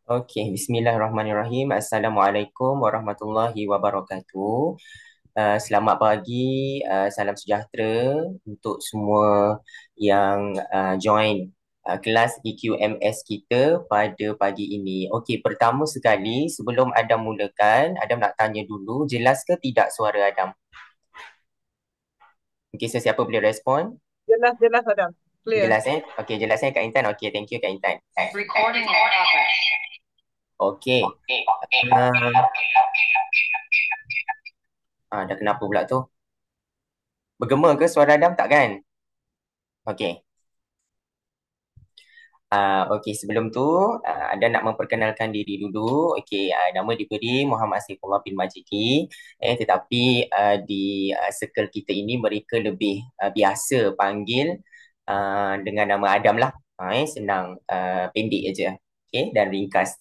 Okey, bismillahirrahmanirrahim. Assalamualaikum warahmatullahi wabarakatuh. Selamat pagi, salam sejahtera untuk semua yang join kelas EQMS kita pada pagi ini. Okey, pertama sekali sebelum Adam mulakan, Adam nak tanya dulu, jelas ke tidak suara Adam? Okey, sesiapa boleh respon? Jelas, jelas Adam. Clear. Jelas Okey, jelas Kak Intan. Okey, thank you Kak Intan. Recording in progress. Okey. Uh, dah kenapa pula tu? Bergema ke suara Adam tak kan? Okey. Okey, sebelum tu ada nak memperkenalkan diri dulu. Okey, nama diberi Muhammad Saifullah bin Majidi. Tetapi di circle kita ini mereka lebih biasa panggil dengan nama Adam lah. Senang, pendek aja. Okey, dan ringkas.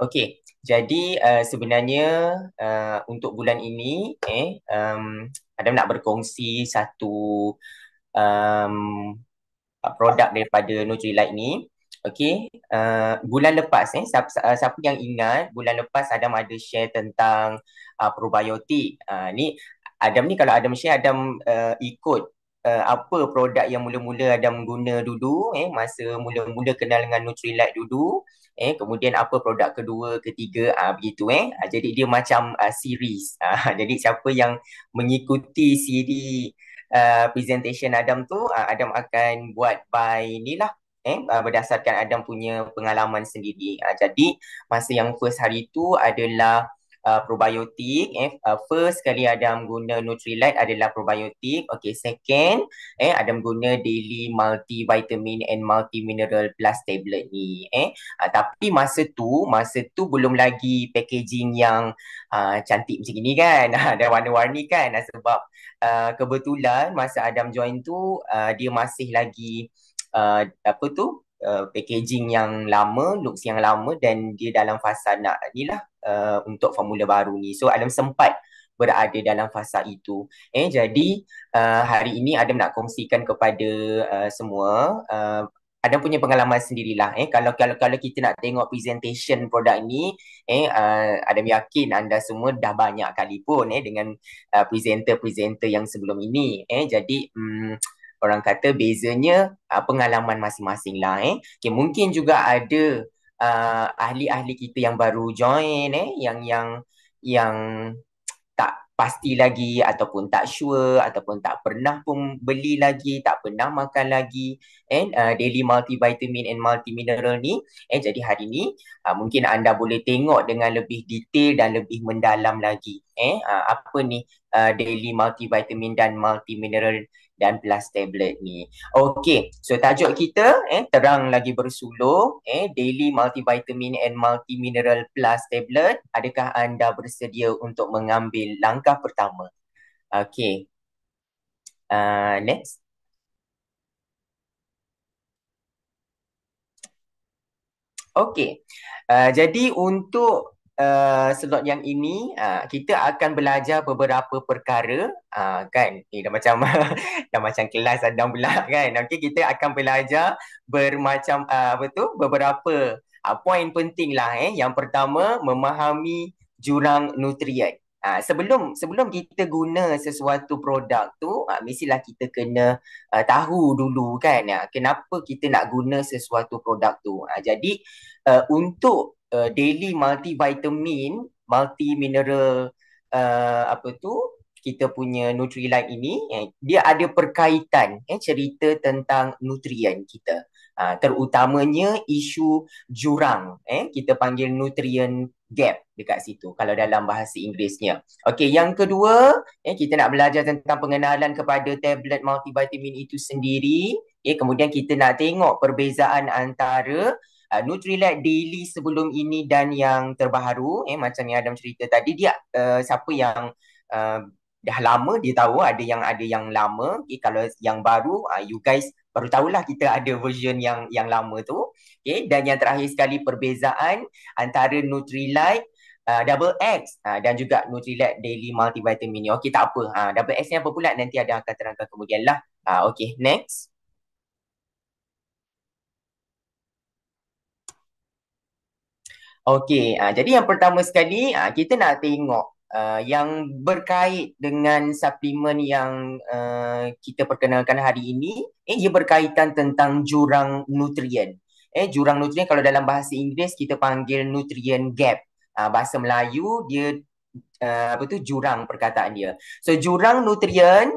Okey, jadi sebenarnya untuk bulan ini Adam nak berkongsi satu um, produk daripada Nutrilite ni. Okey, bulan lepas siapa yang ingat bulan lepas Adam ada share tentang probiotik. Ni Adam ni kalau Adam share Adam ikut apa produk yang mula-mula Adam guna dulu masa mula-mula kenal dengan Nutrilite dulu, kemudian apa produk kedua, ketiga, begitu jadi dia macam series. Jadi siapa yang mengikuti siri presentation Adam tu, Adam akan buat by ni lah, berdasarkan Adam punya pengalaman sendiri. Jadi masa yang first hari tu adalah probiotik. First kali Adam guna Nutrilite adalah probiotik. Okay, second Adam guna daily multivitamin and multimineral plus tablet ni. Tapi masa tu belum lagi packaging yang cantik macam ni kan. Ada warna-warni kan, sebab kebetulan masa Adam join tu dia masih lagi apa tu, packaging yang lama, looks yang lama, dan dia dalam fasa nak ni lah, untuk formula baru ni. So Adam sempat berada dalam fasa itu. Jadi hari ini Adam nak kongsikan kepada semua. Adam punya pengalaman sendirilah. Kalau kita nak tengok presentation produk ni, Adam yakin anda semua dah banyak kali pun dengan presenter-presenter yang sebelum ini. Jadi orang kata bezanya pengalaman masing-masing lah. Okay, mungkin juga ada ahli-ahli kita yang baru join, yang tak pasti lagi ataupun tak sure ataupun tak pernah pun beli lagi, tak pernah makan lagi daily multivitamin and multimineral ni. Jadi hari ni mungkin anda boleh tengok dengan lebih detail dan lebih mendalam lagi apa ni daily multivitamin dan multimineral dan plus tablet ni. Okey, so tajuk kita terang lagi bersulur, daily multivitamin and multimineral plus tablet. Adakah anda bersedia untuk mengambil langkah pertama? Okey, next. Okey, jadi untuk slot yang ini kita akan belajar beberapa perkara, kan? Dah macam dah macam kelas Adam pula kan. Okey, kita akan belajar bermacam apa tu, beberapa poin penting lah. Yang pertama, memahami jurang nutrien. Sebelum kita guna sesuatu produk tu, mestilah kita kena tahu dulu kan, kenapa kita nak guna sesuatu produk tu. Jadi untuk daily multivitamin, multimineral, apa tu, kita punya Nutrilite ini, dia ada perkaitan cerita tentang nutrien kita. Terutamanya isu jurang, kita panggil nutrient gap dekat situ kalau dalam bahasa Inggerisnya. Okey, yang kedua, kita nak belajar tentang pengenalan kepada tablet multivitamin itu sendiri. Kemudian kita nak tengok perbezaan antara Nutrilite Daily sebelum ini dan yang terbaru. Macam yang Adam cerita tadi, dia siapa yang uh, dah lama dia tahu ada yang lama. Kalau yang baru, you guys baru tahulah kita ada version yang lama tu. Dan yang terakhir sekali, perbezaan antara Nutrilite Double X dan juga Nutrilite Daily Multivitamin ni. Okey, tak apa. Double X ni apa pula, nanti ada akan terangkan kemudian lah. Okey, next. Okey, jadi yang pertama sekali kita nak tengok yang berkait dengan suplemen yang kita perkenalkan hari ini, ia berkaitan tentang jurang nutrien. Jurang nutrien kalau dalam bahasa Inggeris kita panggil nutrient gap. Bahasa Melayu dia apa tu jurang perkataan dia. So jurang nutrien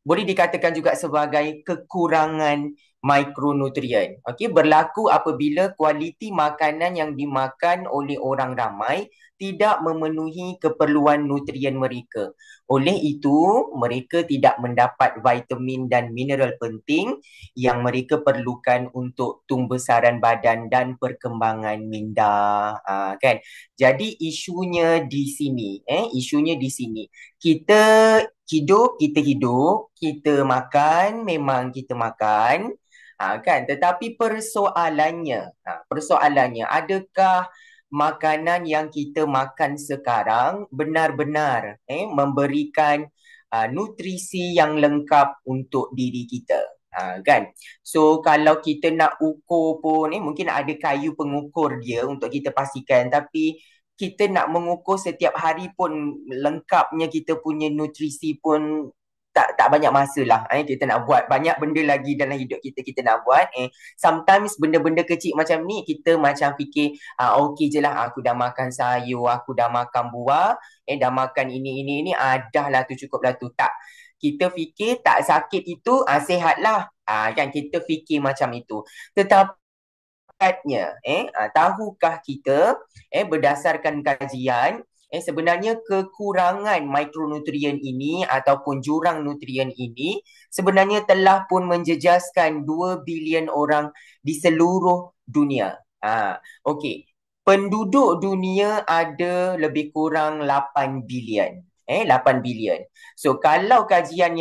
boleh dikatakan juga sebagai kekurangan mikronutrien. Okey, berlaku apabila kualiti makanan yang dimakan oleh orang ramai tidak memenuhi keperluan nutrien mereka. Oleh itu, mereka tidak mendapat vitamin dan mineral penting yang mereka perlukan untuk tumbesaran badan dan perkembangan minda. Kan? Jadi isunya di sini, isunya di sini. Kita makan, memang kita makan, kan? Tetapi persoalannya, adakah makanan yang kita makan sekarang benar-benar memberikan nutrisi yang lengkap untuk diri kita? Kan? So kalau kita nak ukur pun mungkin ada kayu pengukur dia untuk kita pastikan, tapi kita nak mengukur setiap hari pun lengkapnya kita punya nutrisi pun tak banyak masa lah. Kita nak buat banyak benda lagi dalam hidup kita nak buat. Sometimes benda-benda kecil macam ni kita macam fikir okey je lah, aku dah makan sayur, aku dah makan buah, dah makan ini, dah lah tu, cukup lah tu. Tak, kita fikir tak sakit itu sihat lah. Kan kita fikir macam itu. Tetapi tahukah kita berdasarkan kajian sebenarnya kekurangan mikronutrien ini ataupun jurang nutrien ini sebenarnya telah pun menjejaskan 2 bilion orang di seluruh dunia. Okey. Penduduk dunia ada lebih kurang 8 bilion. 8 bilion. So kalau kajian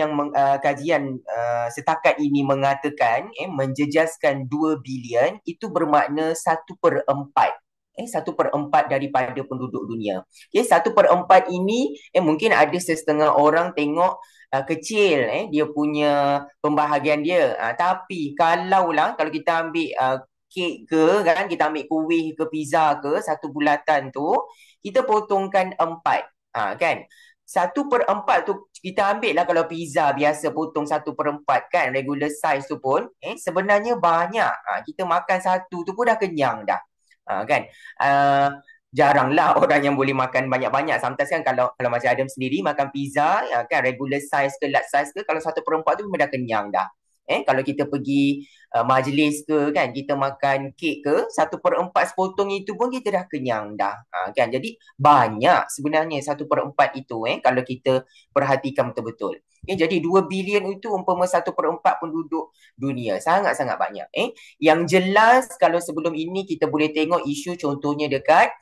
setakat ini mengatakan menjejaskan 2 bilion, itu bermakna 1/4. 1/4 daripada penduduk dunia. Okay, 1/4 ini mungkin ada setengah orang tengok kecil dia punya pembahagian dia. Tapi kalau kita ambil kek ke kan, kita ambil kuih ke pizza ke, satu bulatan tu kita potongkan 4. Kan? 1/4 tu kita ambil lah, kalau pizza biasa potong 1/4 kan, regular size tu pun sebenarnya banyak. Kita makan satu tu pun dah kenyang dah. Kan? Jaranglah orang yang boleh makan banyak-banyak. Sometimes kan kalau macam Adam sendiri makan pizza kan, regular size ke large size ke, kalau 1/4 tu memang dah kenyang dah. Kalau kita pergi majlis ke kan, kita makan kek ke, 1/4 sepotong itu pun kita dah kenyang dah. Kan, jadi banyak sebenarnya 1/4 itu kalau kita perhatikan betul-betul. Jadi 2 bilion itu umpama 1/4 penduduk dunia, sangat-sangat banyak. Yang jelas kalau sebelum ini kita boleh tengok isu contohnya dekat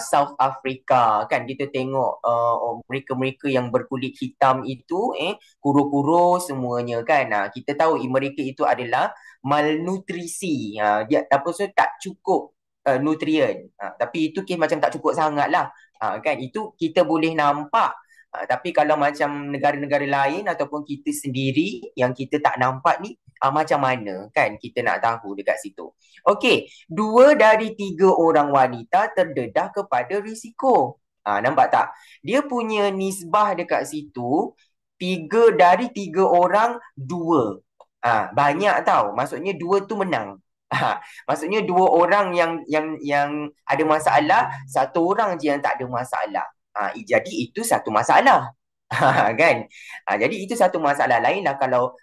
South Africa kan, kita tengok mereka-mereka yang berkulit hitam itu kuro-kuro semuanya kan. Kita tahu mereka itu adalah malnutrisi. Dia apa so tak cukup nutrien. Tapi itu macam tak cukup sangat lah. Kan itu kita boleh nampak. Tapi kalau macam negara-negara lain ataupun kita sendiri yang kita tak nampak ni, macam mana kan kita nak tahu dekat situ. Okey, 2 dari 3 orang wanita terdedah kepada risiko. Nampak tak? Dia punya nisbah dekat situ 3 dari 3 orang 2. Banyak tau. Maksudnya 2 tu menang. Maksudnya 2 orang yang ada masalah, 1 orang je yang tak ada masalah. Jadi itu satu masalah. Kan? Jadi itu satu masalah. Lain lah kalau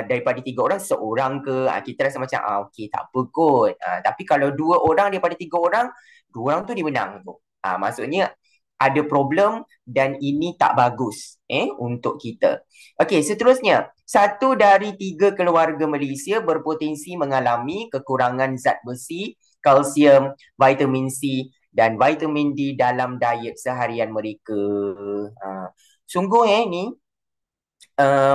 daripada 3 orang seorang ke, kita rasa macam okey tak apa kot. Tapi kalau 2 orang daripada 3 orang, 2 orang tu dia menang tu. Maksudnya ada problem dan ini tak bagus untuk kita. Okey, seterusnya, 1 dari 3 keluarga Malaysia berpotensi mengalami kekurangan zat besi, kalsium, vitamin C dan vitamin D dalam diet seharian mereka. Sungguh ni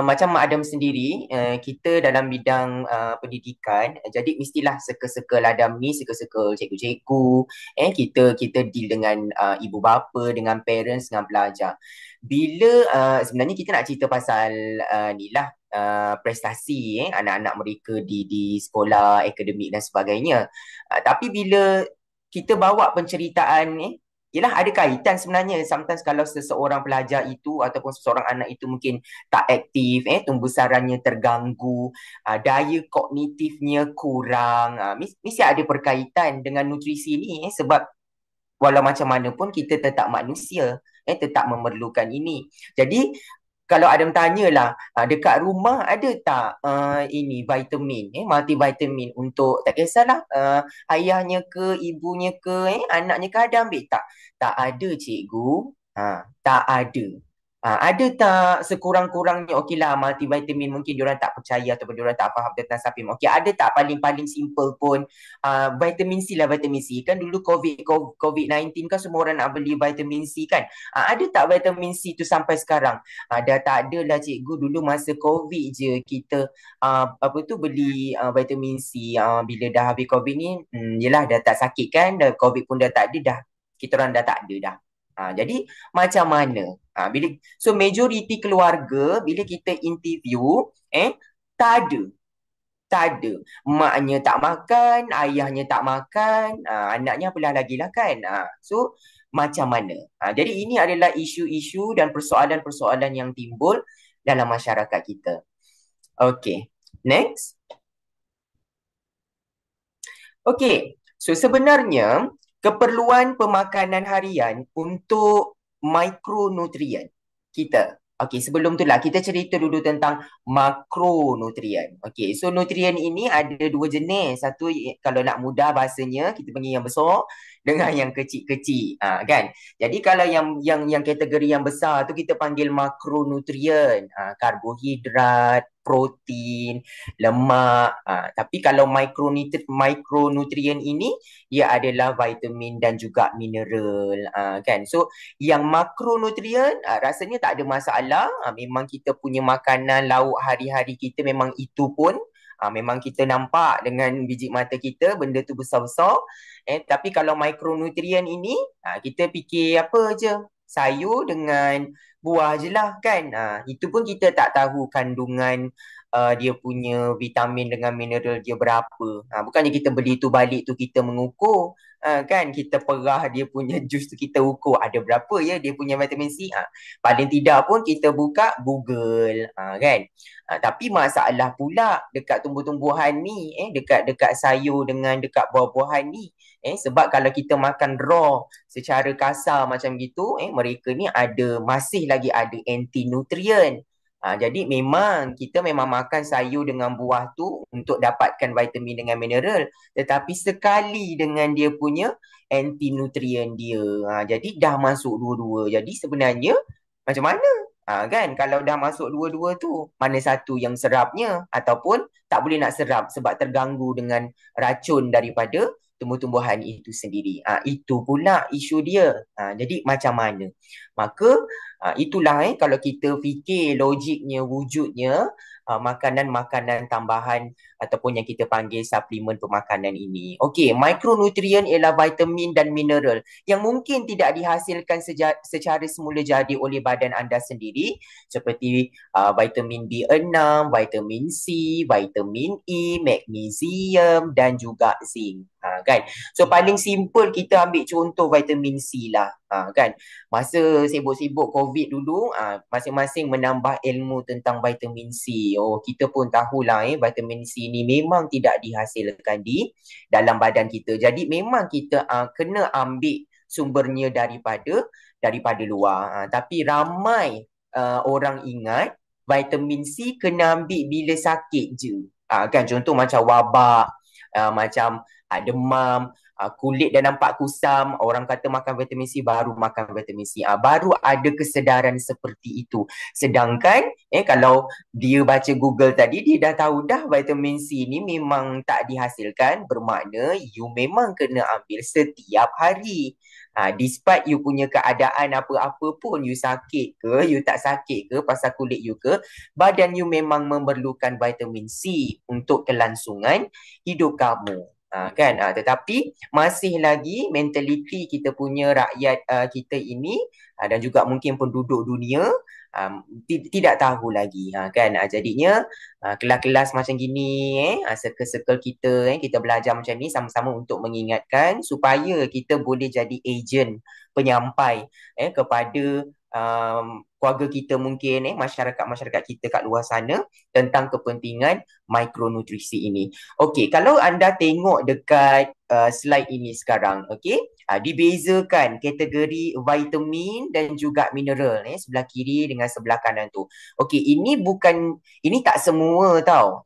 macam Mak Adam sendiri, kita dalam bidang pendidikan, jadi mestilah seka-seka Adam ni, seka-seka cikgu-cikgu, kita deal dengan ibu bapa, dengan parents, dengan pelajar. Bila sebenarnya kita nak cerita pasal ni lah, prestasi anak-anak mereka di sekolah, akademik dan sebagainya. Tapi bila kita bawa penceritaan ni, yelah ada kaitan sebenarnya. Sometimes kalau seseorang pelajar itu ataupun seseorang anak itu mungkin tak aktif, tumbuh terganggu, daya kognitifnya kurang, mesti ada perkaitan dengan nutrisi ni, sebab walau macam mana pun kita tetap manusia, tetap memerlukan ini. Jadi kalau Adam tanyalah, dekat rumah ada tak ini vitamin, multivitamin untuk, tak kisahlah ayahnya ke, ibunya ke, anaknya ke, ada ambil tak? Tak ada cikgu. Tak ada. Ada tak sekurang-kurangnya, okeylah multivitamin mungkin diorang tak percaya ataupun diorang tak faham tentang supplement. Okey, ada tak paling-paling simple pun vitamin C lah, vitamin C. Kan dulu COVID-19 kan semua orang nak beli vitamin C kan. Ada tak vitamin C tu sampai sekarang? Dah tak ada lah cikgu. Dulu masa COVID je kita apa tu beli vitamin C. Bila dah habis COVID ni, yelah dah tak sakit kan, dah COVID pun dah tak ada dah. Kita orang dah tak ada dah. Jadi macam mana? So majoriti keluarga bila kita interview, tak ada. Tak ada. Maknya tak makan, ayahnya tak makan, anaknya apalah lagi lah kan. So macam mana? Jadi ini adalah isu-isu dan persoalan-persoalan yang timbul dalam masyarakat kita. Okay, next. Okay, so sebenarnya keperluan pemakanan harian untuk mikronutrien kita. Okey, sebelum tu lah kita cerita dulu tentang makronutrien. Okey, so nutrien ini ada dua jenis. Satu kalau nak mudah bahasanya kita panggil yang besar dengan yang kecil-kecil. Kan? Jadi kalau yang kategori yang besar tu kita panggil makronutrien. Karbohidrat, protein, lemak. Tapi kalau mikronutrien ini ia adalah vitamin dan juga mineral. Kan? So yang makronutrien rasanya tak ada masalah. Memang kita punya makanan lauk hari-hari kita memang itu pun memang kita nampak dengan biji mata kita benda tu besar-besar. Tapi kalau mikronutrien ini kita fikir apa je, sayur dengan buah je lah kan. Itu pun kita tak tahu kandungan dia punya vitamin dengan mineral dia berapa. Bukannya kita beli tu balik tu kita mengukur. Kan kita perah dia punya jus tu kita ukur ada berapa ya dia punya vitamin C. Paling tidak pun kita buka Google kan. Tapi masalah pula dekat tumbuh-tumbuhan ni, dekat sayur dengan dekat buah-buahan ni, sebab kalau kita makan raw secara kasar macam gitu, mereka ni masih lagi ada anti nutrien. Jadi kita memang makan sayur dengan buah tu untuk dapatkan vitamin dengan mineral, tetapi sekali dengan dia punya anti nutrien dia. Jadi dah masuk dua-dua. Jadi sebenarnya macam mana? Kan kalau dah masuk dua-dua tu, mana satu yang serapnya ataupun tak boleh nak serap sebab terganggu dengan racun daripada tumbuh-tumbuhan itu sendiri. Itu pula isu dia. Jadi macam mana? Maka itulah kalau kita fikir logiknya, wujudnya makanan-makanan tambahan ataupun yang kita panggil suplemen pemakanan ini. Okey, mikronutrien ialah vitamin dan mineral yang mungkin tidak dihasilkan secara semula jadi oleh badan anda sendiri, seperti vitamin B6, vitamin C, vitamin E, magnesium dan juga zinc. Kan? So paling simple kita ambil contoh vitamin C lah. Kan? Masa sibuk-sibuk COVID dulu, masing-masing menambah ilmu tentang vitamin C. Kita pun tahulah vitamin C ni memang tidak dihasilkan di dalam badan kita. Jadi memang kita kena ambil sumbernya daripada luar. Tapi ramai orang ingat vitamin C kena ambil bila sakit je. Kan contoh macam wabak, macam demam, kulit dah nampak kusam, orang kata makan vitamin C, baru makan vitamin C. Baru ada kesedaran seperti itu. Sedangkan kalau dia baca Google tadi, dia dah tahu dah vitamin C ni memang tak dihasilkan, bermakna you memang kena ambil setiap hari. Despite you punya keadaan apa-apa pun, you sakit ke, you tak sakit ke, pasal kulit you ke, badan you memang memerlukan vitamin C untuk kelangsungan hidup kamu. Kan, tetapi masih lagi mentaliti kita punya rakyat kita ini dan juga mungkin penduduk dunia tidak tahu lagi kan. Jadinya kelas-kelas macam gini circle-circle kita kita belajar macam ni sama-sama untuk mengingatkan supaya kita boleh jadi ejen penyampai kepada keluarga kita mungkin masyarakat-masyarakat kita kat luar sana tentang kepentingan mikronutrisi ini. Okey, kalau anda tengok dekat slide ini sekarang, okey, dibezakan kategori vitamin dan juga mineral sebelah kiri dengan sebelah kanan tu. Okey, ini tak semua tau.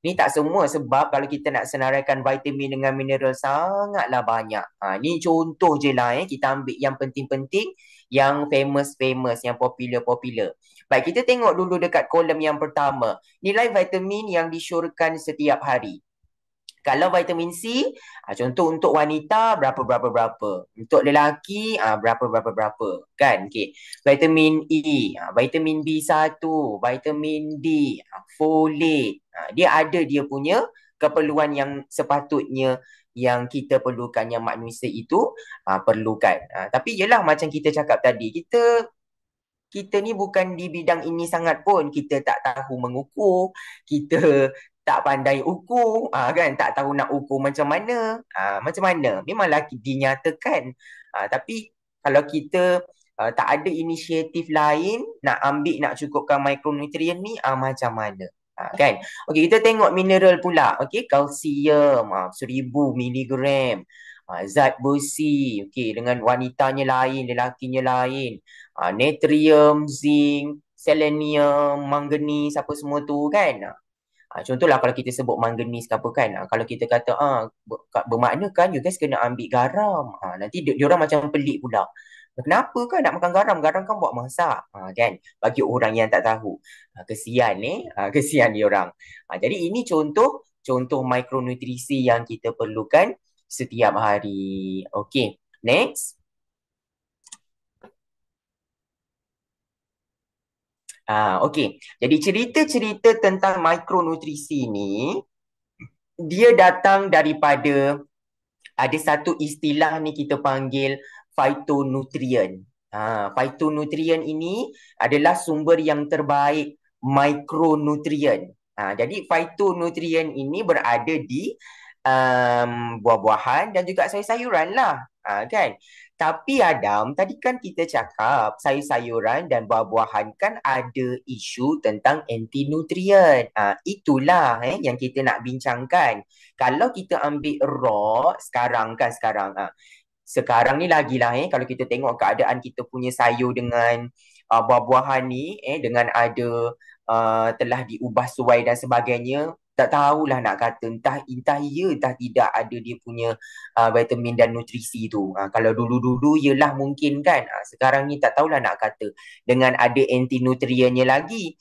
Ni tak semua sebab kalau kita nak senaraikan vitamin dengan mineral sangatlah banyak. Ni contoh je lah kita ambil yang penting-penting, yang famous-famous, yang popular-popular. Baik, kita tengok dulu dekat kolom yang pertama. Nilai vitamin yang disyorkan setiap hari. Kalau vitamin C, contoh untuk wanita berapa. Untuk lelaki berapa. Kan? Okay. Vitamin E, vitamin B1, vitamin D, folate. Dia ada dia punya keperluan yang sepatutnya yang kita perlukan, yang manusia itu perlukan. Tapi yelah macam kita cakap tadi, kita ni bukan di bidang ini sangat pun. Kita tak tahu mengukur, kita tak pandai ukur, kan? Tak tahu nak ukur macam mana. Memanglah dinyatakan. Tapi kalau kita tak ada inisiatif lain nak ambil, nak cukupkan mikronutrien ni, macam mana? Kan? Okey, kita tengok mineral pula. Okey, kalsium 1000 miligram. Zat besi, okey, dengan wanitanya lain, lelakinya lain. Natrium, zinc, selenium, manganis, apa semua tu kan. Contohlah kalau kita sebut manganis ke apa kan, kalau kita kata bermakna kan you guys kena ambil garam. Nanti diorang macam pelik pula. Kenapa kan nak makan garam? Garam kan buat masak. Kan? Bagi orang yang tak tahu. Kesian kesian diorang. Jadi ini contoh mikronutrisi yang kita perlukan setiap hari. Okay, next. Okey. Jadi cerita-cerita tentang mikronutrisi ni, dia datang daripada ada satu istilah ni kita panggil phytonutrient. Phytonutrient ini adalah sumber yang terbaik mikronutrient. Jadi phytonutrient ini berada di buah-buahan dan juga sayur-sayuran lah. Kan? Tapi Adam, tadi kan kita cakap sayur-sayuran dan buah-buahan kan ada isu tentang anti-nutrient. Itulah yang kita nak bincangkan. Kalau kita ambil raw sekarang. Sekarang ni lagilah kalau kita tengok keadaan kita punya sayur dengan buah-buahan ni dengan ada telah diubah suai dan sebagainya, tak tahulah nak kata entah ya entah tidak ada dia punya vitamin dan nutrisi tu. Kalau dulu-dulu yelah mungkin kan. Sekarang ni tak tahulah nak kata. Dengan ada anti nutriennya lagi.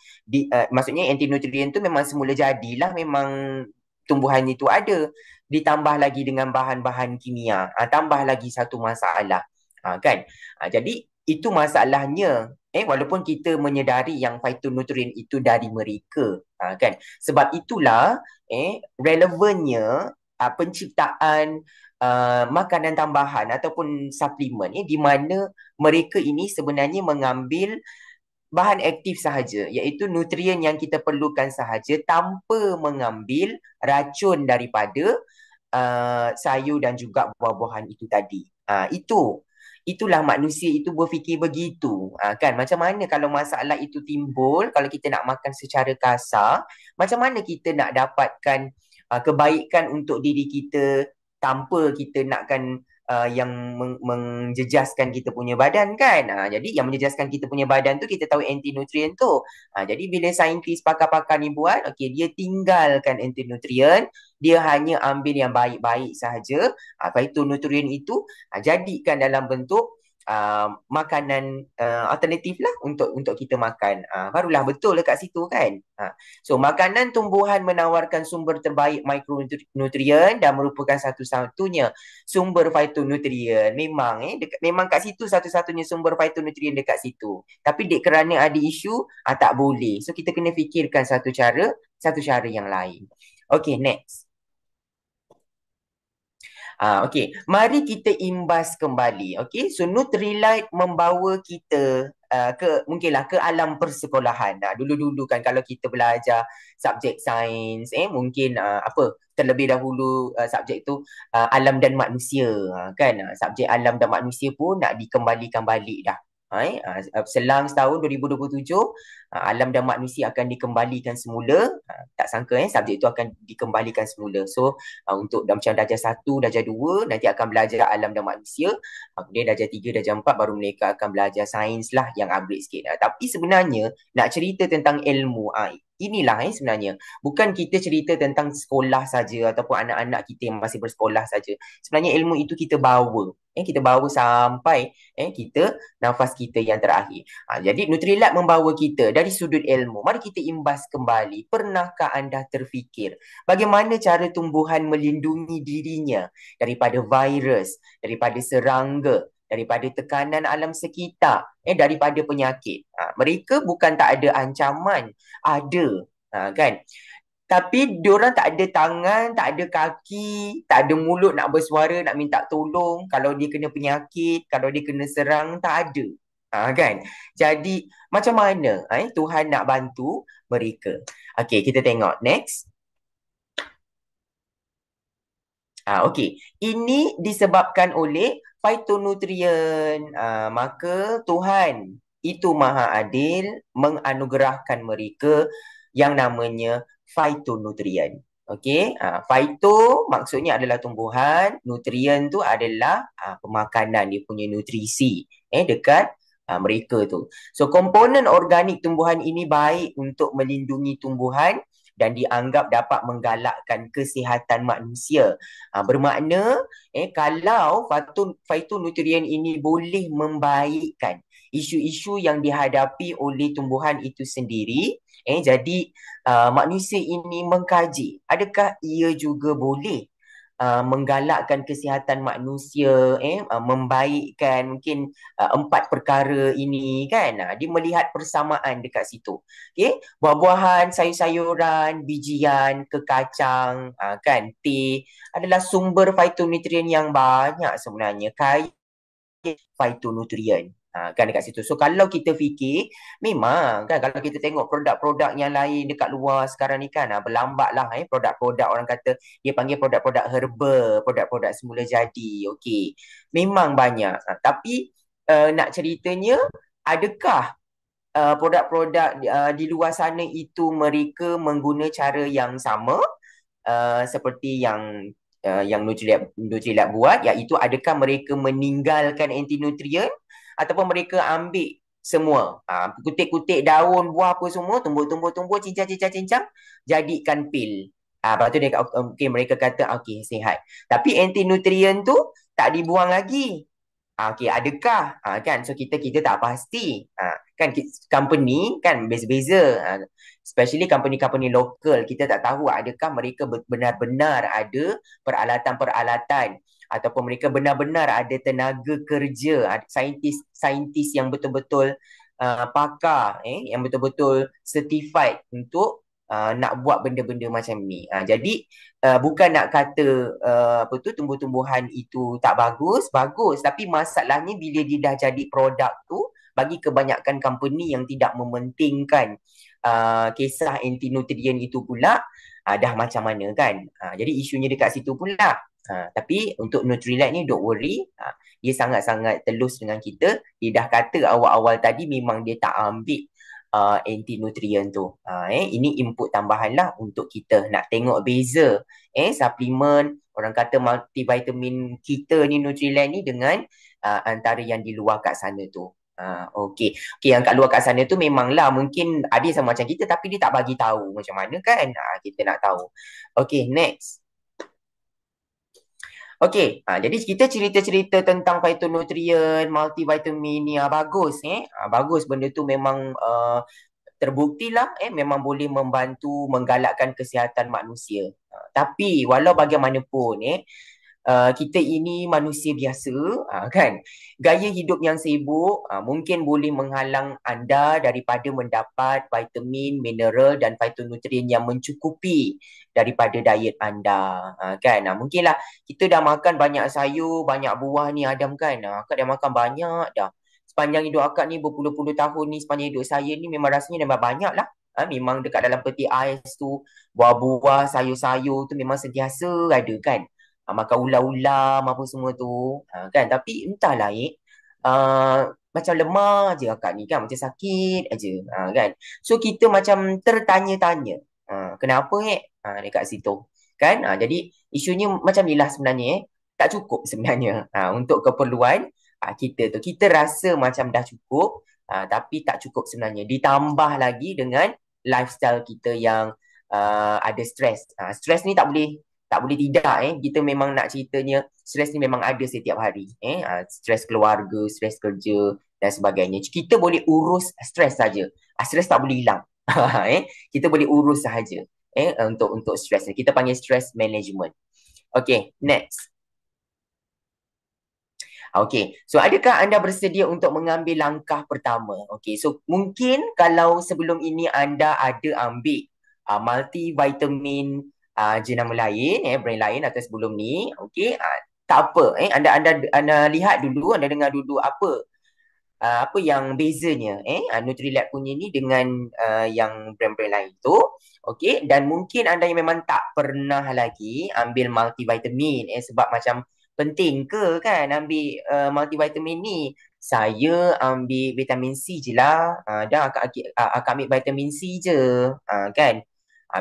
Maksudnya anti nutrien tu memang semula jadilah, memang tumbuhan itu ada. Ditambah lagi dengan bahan-bahan kimia. Tambah lagi satu masalah. Kan? Jadi itu masalahnya. Walaupun kita menyedari yang phytonutrien itu dari mereka. Kan? Sebab itulah relevannya penciptaan makanan tambahan ataupun suplemen di mana mereka ini sebenarnya mengambil bahan aktif sahaja, iaitu nutrien yang kita perlukan sahaja tanpa mengambil racun daripada sayur dan juga buah-buahan itu tadi. Itulah manusia itu berfikir begitu. Kan? Macam mana kalau masalah itu timbul, kalau kita nak makan secara kasar, macam mana kita nak dapatkan kebaikan untuk diri kita tanpa kita nakkan yang menjejaskan kita punya badan kan. Jadi yang menjejaskan kita punya badan tu kita tahu anti-nutrien tu. Jadi bila saintis pakar-pakar ni buat, okey, dia tinggalkan anti-nutrien, dia hanya ambil yang baik-baik sahaja. Phytonutrien itu jadikan dalam bentuk makanan alternatif lah untuk kita makan. Barulah betul dekat situ kan. So makanan tumbuhan menawarkan sumber terbaik mikronutrien dan merupakan satu-satunya sumber phytonutrien. Memang kat situ satu-satunya sumber phytonutrien dekat situ. Tapi kerana ada isu tak boleh. So kita kena fikirkan satu cara yang lain. Okay, next. Okey, mari kita imbas kembali. Okey, so Nutrilite membawa kita mungkinlah ke alam persekolahan. Dulu-dulu kan kalau kita belajar subjek sains, mungkin terlebih dahulu subjek tu alam dan manusia, kan? Subjek alam dan manusia pun nak dikembalikan balik dah. Selang setahun 2027 alam dan manusia akan dikembalikan semula. Tak sangka subjek itu akan dikembalikan semula. So untuk macam darjah 1, darjah 2 nanti akan belajar alam dan manusia. Kemudian darjah 3, darjah 4 baru mereka akan belajar sains lah yang upgrade sikit. Tapi sebenarnya nak cerita tentang ilmu, inilah sebenarnya. Bukan kita cerita tentang sekolah saja ataupun anak-anak kita yang masih bersekolah saja. Sebenarnya ilmu itu kita bawa. Kita bawa sampai kita nafas kita yang terakhir. Jadi Nutrilite membawa kita dari sudut ilmu. Mari kita imbas kembali. Pernahkah anda terfikir bagaimana cara tumbuhan melindungi dirinya daripada virus, daripada serangga, daripada tekanan alam sekitar, daripada penyakit? Mereka bukan tak ada ancaman, ada, kan? Tapi diorang tak ada tangan, tak ada kaki, tak ada mulut nak bersuara, nak minta tolong. Kalau dia kena penyakit, kalau dia kena serang, tak ada. Kan? Jadi macam mana Tuhan nak bantu mereka? Okey, kita tengok next. Okey, ini disebabkan oleh phytonutrien. Maka Tuhan itu Maha Adil menganugerahkan mereka yang namanya phytonutrien. Okey, phyto maksudnya adalah tumbuhan, nutrien tu adalah pemakanan, dia punya nutrisi dekat mereka tu. So komponen organik tumbuhan ini baik untuk melindungi tumbuhan dan dianggap dapat menggalakkan kesihatan manusia. Bermakna kalau phytonutrien ini boleh membaikkan isu-isu yang dihadapi oleh tumbuhan itu sendiri, jadi manusia ini mengkaji adakah ia juga boleh menggalakkan kesihatan manusia, membaikkan mungkin 4 perkara ini, kan? Dia melihat persamaan dekat situ. Okay? Buah-buahan, sayur-sayuran, bijian, kekacang, kan, teh adalah sumber phytonutrien yang banyak sebenarnya, kaya phytonutrien. Kan dekat situ. So kalau kita fikir, memang kan kalau kita tengok produk-produk yang lain dekat luar sekarang ni kan, berlambat lah produk-produk, orang kata dia panggil produk-produk herba, produk-produk semula jadi. Okey, memang banyak. Tapi nak ceritanya, adakah produk-produk di luar sana itu mereka mengguna cara yang sama seperti yang Nutrilite buat, iaitu adakah mereka meninggalkan antinutrien ataupun mereka ambil semua, kutik-kutik daun buah apa semua, tumbuh-tumbuh cincang-cincang jadikan pil. Lepas tu okay, mereka kata okay, sihat. Tapi antinutrien tu tak dibuang lagi. Okey, adakah? Kan, so kita tak pasti. Kan company kan beza-beza. Especially company-company lokal, kita tak tahu adakah mereka benar-benar ada peralatan-peralatan ataupun mereka benar-benar ada tenaga kerja, ada saintis yang betul-betul pakar, yang betul-betul certified untuk nak buat benda-benda macam ni. Jadi bukan nak kata tumbuh-tumbuhan itu tak bagus, bagus, tapi masalahnya bila dia dah jadi produk tu, bagi kebanyakan company yang tidak mementingkan kisah anti nutrien itu pula, dah macam mana, kan. Jadi isunya dekat situ pula. Tapi untuk Nutrilite ni don't worry, dia sangat-sangat telus dengan kita. Dia dah kata awal-awal tadi memang dia tak ambil anti nutrien tu. Ini input tambahan lah untuk kita nak tengok beza suplemen, orang kata multivitamin kita ni, Nutrilite ni, dengan antara yang di luar kat sana tu. Okey, yang kat luar kat sana tu memanglah mungkin ada sama macam kita, tapi dia tak bagi tahu macam mana, kan. Kita nak tahu. Okey, next. Okey, jadi kita cerita-cerita tentang phytonutrien, multivitamin ni, bagus, bagus, benda tu memang terbuktilah memang boleh membantu menggalakkan kesihatan manusia. Tapi walau bagaimanapun kita ini manusia biasa, kan? Gaya hidup yang sibuk mungkin boleh menghalang anda daripada mendapat vitamin, mineral dan fitonutrien yang mencukupi daripada diet anda, kan? Mungkinlah kita dah makan banyak sayur, banyak buah ni Adam, kan? Akak dah makan banyak dah. Sepanjang hidup akak ni berpuluh-puluh tahun ni, sepanjang hidup saya ni memang rasanya memang banyak lah. Memang dekat dalam peti ais tu, buah-buah, sayur-sayur tu memang sentiasa ada, kan? Makan ulam-ulam apa semua tu, kan? Tapi entahlah macam lemah je akak ni, kan, macam sakit aja, kan. So kita macam tertanya-tanya, kenapa dekat situ, kan. Jadi isunya macam ni lah sebenarnya, tak cukup sebenarnya untuk keperluan kita tu. Kita rasa macam dah cukup, tapi tak cukup sebenarnya, ditambah lagi dengan lifestyle kita yang ada stres. Stres ni tak boleh tidak, kita memang nak ceritanya, stres ni memang ada setiap hari, stres keluarga, stres kerja dan sebagainya. Kita boleh urus stres saja. Stres tak boleh hilang. Kita boleh urus sahaja untuk stres ni. Kita panggil stress management. Okay, next. Okay, so adakah anda bersedia untuk mengambil langkah pertama? Okay, so mungkin kalau sebelum ini anda ada ambil multivitamin jenama lain, brand lain atau sebelum ni, okay, tak apa, anda lihat dulu, anda dengar dulu apa yang bezanya Nutrilite punya ni dengan yang brand-brand lain tu. Okey, dan mungkin anda yang memang tak pernah lagi ambil multivitamin sebab macam penting ke kan ambil multivitamin ni. Saya ambil vitamin C je lah, dah akak ambil vitamin C je, kan.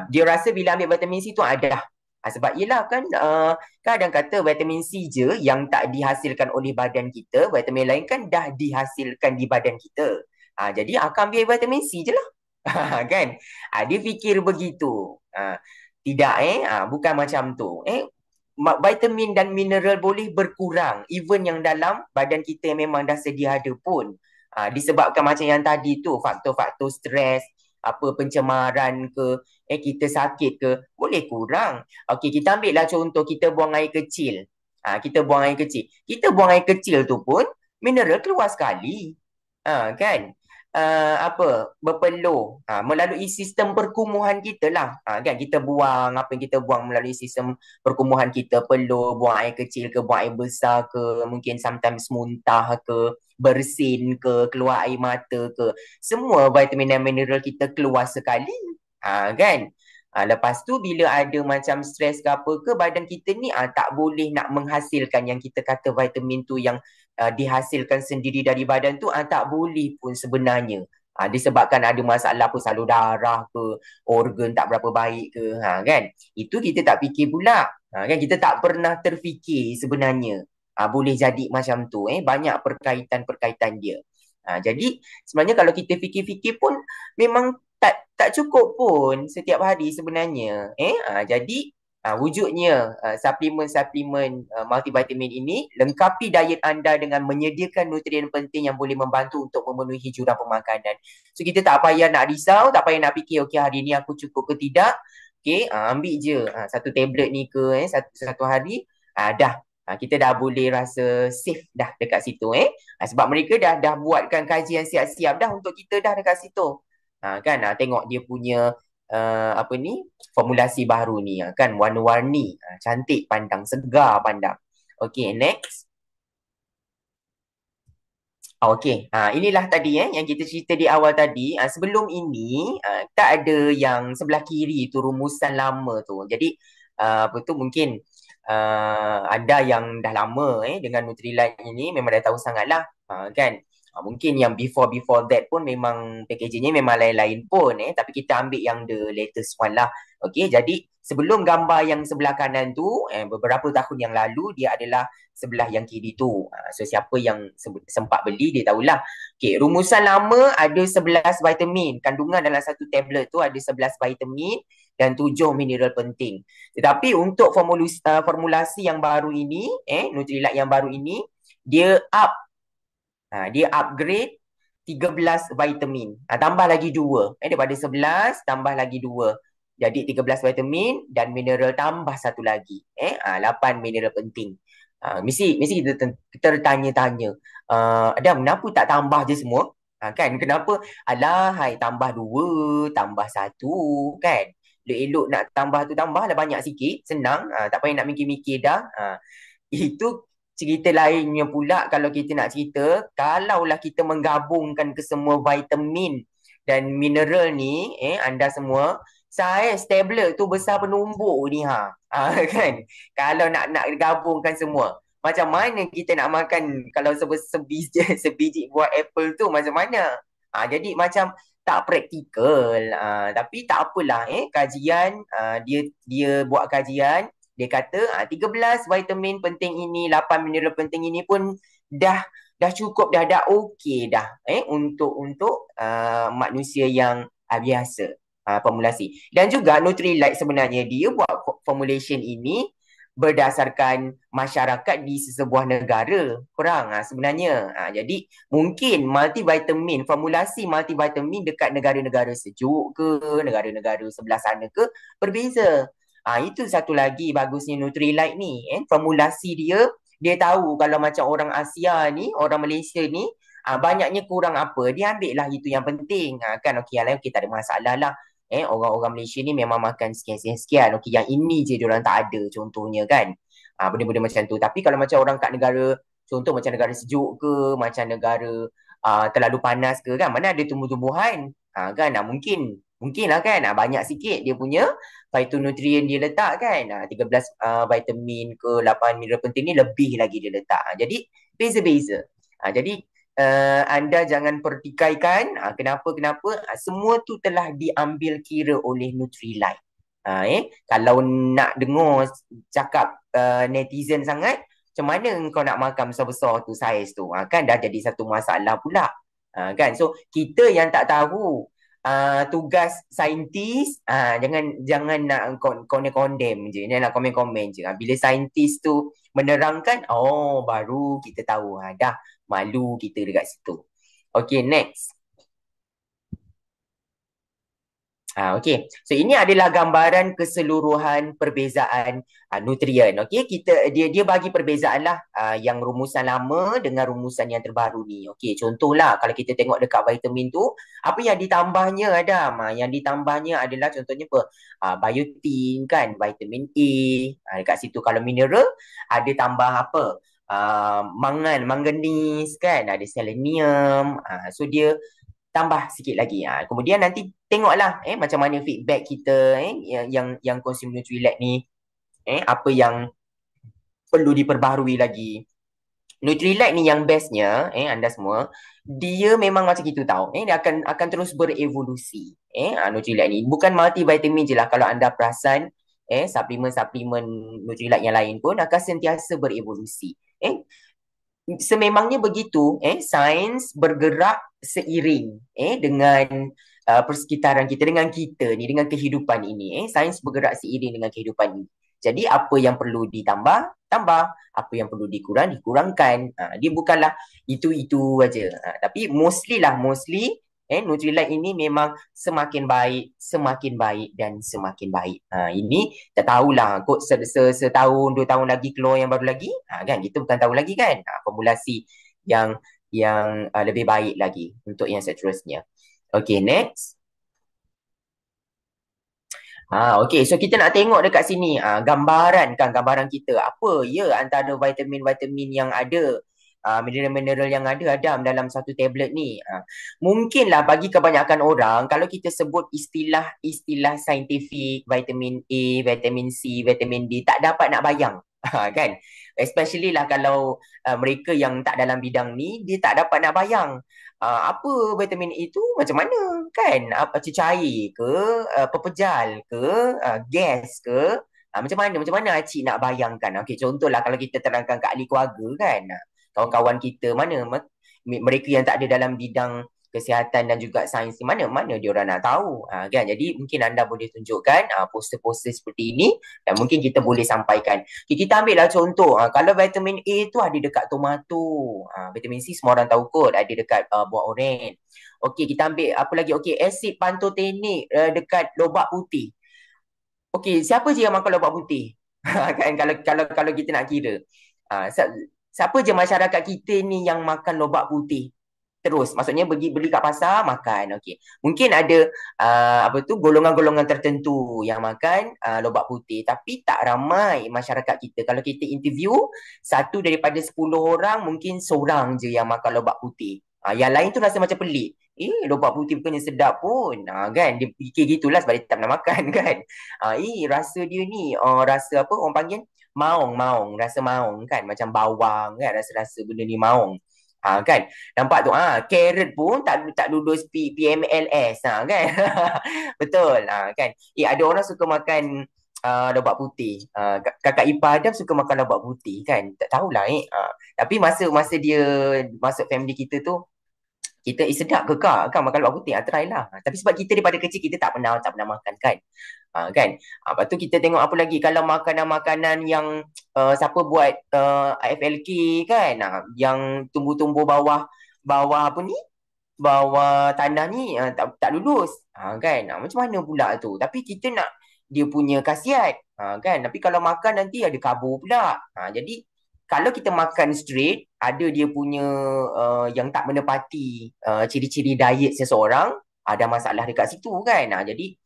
Dia rasa bila ambil vitamin C tu ada. Sebab yelah kan, kadang kata vitamin C je yang tak dihasilkan oleh badan kita, vitamin lain kan dah dihasilkan di badan kita. Jadi akan ambil vitamin C je lah. Kan? Dia fikir begitu. Tidak bukan macam tu. Vitamin dan mineral boleh berkurang even yang dalam badan kita yang memang dah sedia ada pun. Disebabkan macam yang tadi tu, faktor-faktor stres, apa pencemaran ke, kita sakit ke, boleh kurang. Okey, kita ambil lah contoh kita buang air kecil. Kita buang air kecil. Kita buang air kecil tu pun mineral keluar sekali. Kan? Apa berpeluh melalui sistem perkumuhan kita lah, kan, kita buang apa yang kita buang melalui sistem perkumuhan kita, peluh, buang air kecil ke, buang air besar ke, mungkin sometimes muntah ke, bersin ke, keluar air mata ke, semua vitamin dan mineral kita keluar sekali, kan. Lepas tu bila ada macam stres ke apa ke, badan kita ni tak boleh nak menghasilkan yang kita kata vitamin tu yang dihasilkan sendiri dari badan tu, tak boleh pun sebenarnya. Disebabkan ada masalah apa, salur darah ke, organ tak berapa baik ke, kan. Itu kita tak fikir pula, kan, kita tak pernah terfikir sebenarnya boleh jadi macam tu. Banyak perkaitan-perkaitan dia. Jadi sebenarnya kalau kita fikir-fikir pun memang tak cukup pun setiap hari sebenarnya. Jadi wujudnya suplemen-suplemen multivitamin ini lengkapi diet anda dengan menyediakan nutrien penting yang boleh membantu untuk memenuhi jurang pemakanan. So kita tak payah nak risau, tak payah nak fikir okey hari ni aku cukup ke tidak. Okey, ambil je satu tablet ni ke satu hari, dah. Kita dah boleh rasa safe dah dekat situ. Sebab mereka dah buatkan kajian siap-siap dah untuk kita dah dekat situ. Kan, tengok dia punya apa ni, formulasi baru ni, kan, warna-warni, cantik pandang, segar pandang. Okay, next. Okay, inilah tadi yang kita cerita di awal tadi. Sebelum ini tak ada yang sebelah kiri tu rumusan lama tu. Jadi apa tu, mungkin ada yang dah lama dengan Nutrilite ini memang dah tahu sangatlah, kan. Mungkin yang before that pun memang packagingnya memang lain-lain pun, tapi kita ambil yang the latest one lah. Okay, jadi sebelum gambar yang sebelah kanan tu, beberapa tahun yang lalu dia adalah sebelah yang kiri tu. So siapa yang sempat beli dia tahulah. Okay, rumusan lama ada 11 vitamin. Kandungan dalam satu tablet tu ada 11 vitamin dan 7 mineral penting. Tetapi untuk formulasi yang baru ini, Nutrilite yang baru ini, dia dia upgrade 13 vitamin. Tambah lagi 2. Daripada 11 tambah lagi 2. Jadi 13 vitamin dan mineral tambah satu lagi. 8 mineral penting. Mesti kita tertanya-tanya. Adam, kenapa tak tambah je semua? Kan? Kenapa? Alah, hai, tambah dua, tambah satu, kan? Elok-elok nak tambah tu tambah lah banyak sikit. Senang. Tak payah nak mikir-mikir dah. Itu cerita lainnya pula kalau kita nak cerita. Kalaulah kita menggabungkan kesemua vitamin dan mineral ni, anda semua, saiz tablet tu besar penumbuk ni ha. Kan? Kalau nak gabungkan semua. Macam mana kita nak makan kalau sebiji, sebiji buah apple tu macam mana? Jadi macam tak praktikal. Tapi tak apalah kajian dia dia buat kajian dia kata 13 vitamin penting ini, 8 mineral penting ini pun dah cukup dah okey dah untuk manusia yang biasa formulasi. Dan juga Nutrilite sebenarnya dia buat formulation ini berdasarkan masyarakat di sesebuah negara korang sebenarnya. Jadi mungkin multivitamin, formulasi multivitamin dekat negara-negara sejuk ke, negara-negara sebelah sana ke berbeza. Itu satu lagi bagusnya Nutrilite ni. Formulasi dia tahu kalau macam orang Asia ni, orang Malaysia ni, banyaknya kurang apa, dia ambil lah itu yang penting. Kan okey, yang lain okay, tak ada masalah lah. Orang-orang Malaysia ni memang makan sekian-sekian. Okey, yang ini je diorang tak ada contohnya kan. Benda-benda macam tu. Tapi kalau macam orang kat negara, contoh macam negara sejuk ke, macam negara terlalu panas ke kan, mana ada tumbuh-tumbuhan. Kan, mungkin lah kan, banyak sikit dia punya phytonutrient dia letak kan. 13 vitamin ke 8 mineral penting ni lebih lagi dia letak. Jadi beza-beza. Jadi anda jangan pertikaikan kenapa-kenapa semua tu telah diambil kira oleh Nutrilite. Kalau nak dengar cakap netizen sangat, macam mana kau nak makan besar-besar tu saiz tu? Kan dah jadi satu masalah pula. Kan? So kita yang tak tahu tugas saintis, jangan nak condemn je, jangan nak komen-komen je. Bila saintis tu menerangkan, baru kita tahu. Dah malu kita dekat situ. Okay, next. Okey. So ini adalah gambaran keseluruhan perbezaan nutrien. Okey, dia bagi perbezaan lah yang rumusan lama dengan rumusan yang terbaru ni. Okey, contohlah kalau kita tengok dekat vitamin tu, apa yang ditambahnya Adam? Yang ditambahnya adalah contohnya apa? Biotin kan, vitamin A. Dekat situ kalau mineral ada tambah apa? Manganis kan, ada selenium. So dia tambah sikit lagi. Kemudian nanti tengoklah macam mana feedback kita yang konsum Nutrilite ni, apa yang perlu diperbaharui lagi. Nutrilite ni yang bestnya, anda semua, dia memang macam itu tahu. Dia akan terus berevolusi. Nutrilite ni bukan multivitamin je lah. Kalau anda perasan, suplemen-suplemen Nutrilite yang lain pun akan sentiasa berevolusi. Sememangnya begitu, sains bergerak seiring dengan persekitaran kita, dengan kita ni, dengan kehidupan ini. Sains bergerak seiring dengan kehidupan ini. Jadi apa yang perlu ditambah, tambah. Apa yang perlu dikurangkan. Dia bukanlah itu aja. Tapi mostly Nutrilite ini memang semakin baik dan semakin baik. Ini tak tahulah kot setahun 2 tahun lagi keluar yang baru lagi, kan kita bukan tahu lagi kan. Formulasi yang lebih baik lagi untuk yang seterusnya. Okay, next. Okay, so kita nak tengok dekat sini gambaran kita apa ya antara vitamin-vitamin yang ada, mineral-mineral yang ada dalam satu tablet ni. Mungkinlah bagi kebanyakan orang kalau kita sebut istilah saintifik vitamin A, vitamin C, vitamin D tak dapat nak bayang. Kan, especially lah kalau mereka yang tak dalam bidang ni, dia tak dapat nak bayang apa vitamin A itu macam mana kan, apa cair ke, pepejal ke, gas ke, macam mana Acik nak bayangkan. Okey, contohlah kalau kita terangkan kat ahli keluarga kan, kawan-kawan kita mana mereka yang tak ada dalam bidang kesihatan dan juga sains, mana dia orang nak tahu kan. Jadi mungkin anda boleh tunjukkan poster-poster seperti ini dan mungkin kita boleh sampaikan. Okay, kita ambil lah contoh, kalau vitamin A tu ada dekat tomato, vitamin C semua orang tahu kot ada dekat buah oren. Okey, kita ambil apa lagi? Okey, asid pantotenik dekat lobak putih. okey, siapa je yang makan lobak putih? Kan kalau kita nak kira. Siapa je masyarakat kita ni yang makan lobak putih? Terus, maksudnya pergi beli kat pasar makan. Okey. Mungkin ada apa tu golongan-golongan tertentu yang makan lobak putih, tapi tak ramai masyarakat kita. Kalau kita interview, satu daripada 10 orang mungkin seorang je yang makan lobak putih. Yang lain tu rasa macam pelik. Lobak putih bukannya sedap pun. Kan dia fikir gitulah sebab dia tak pernah makan kan. Rasa dia ni rasa apa orang panggil maung, rasa maung kan, macam bawang kan, rasa-rasa benda ni maung. Kan nampak tu carrot pun tak lulus PMLS kan. Betul kan. Ada orang suka makan lobak putih. Kakak ipar Adam suka makan lobak putih kan. Tak tahulah tapi masa masa dia masuk family kita tu, kita sedap ke kak kan makan lobak putih, try lah. Tapi sebab kita daripada kecil kita tak pernah makan kan. Kan. Lepas tu kita tengok apa lagi kalau makanan-makanan yang siapa buat IFLK kan, yang tumbuh-tumbuh bawah bawah apa ni, bawah tanah ni tak lulus kan. Macam mana pula tu, tapi kita nak dia punya khasiat kan, tapi kalau makan nanti ada kabur pula. Jadi kalau kita makan straight, ada dia punya yang tak menepati ciri-ciri diet seseorang, ada masalah dekat situ kan. Jadi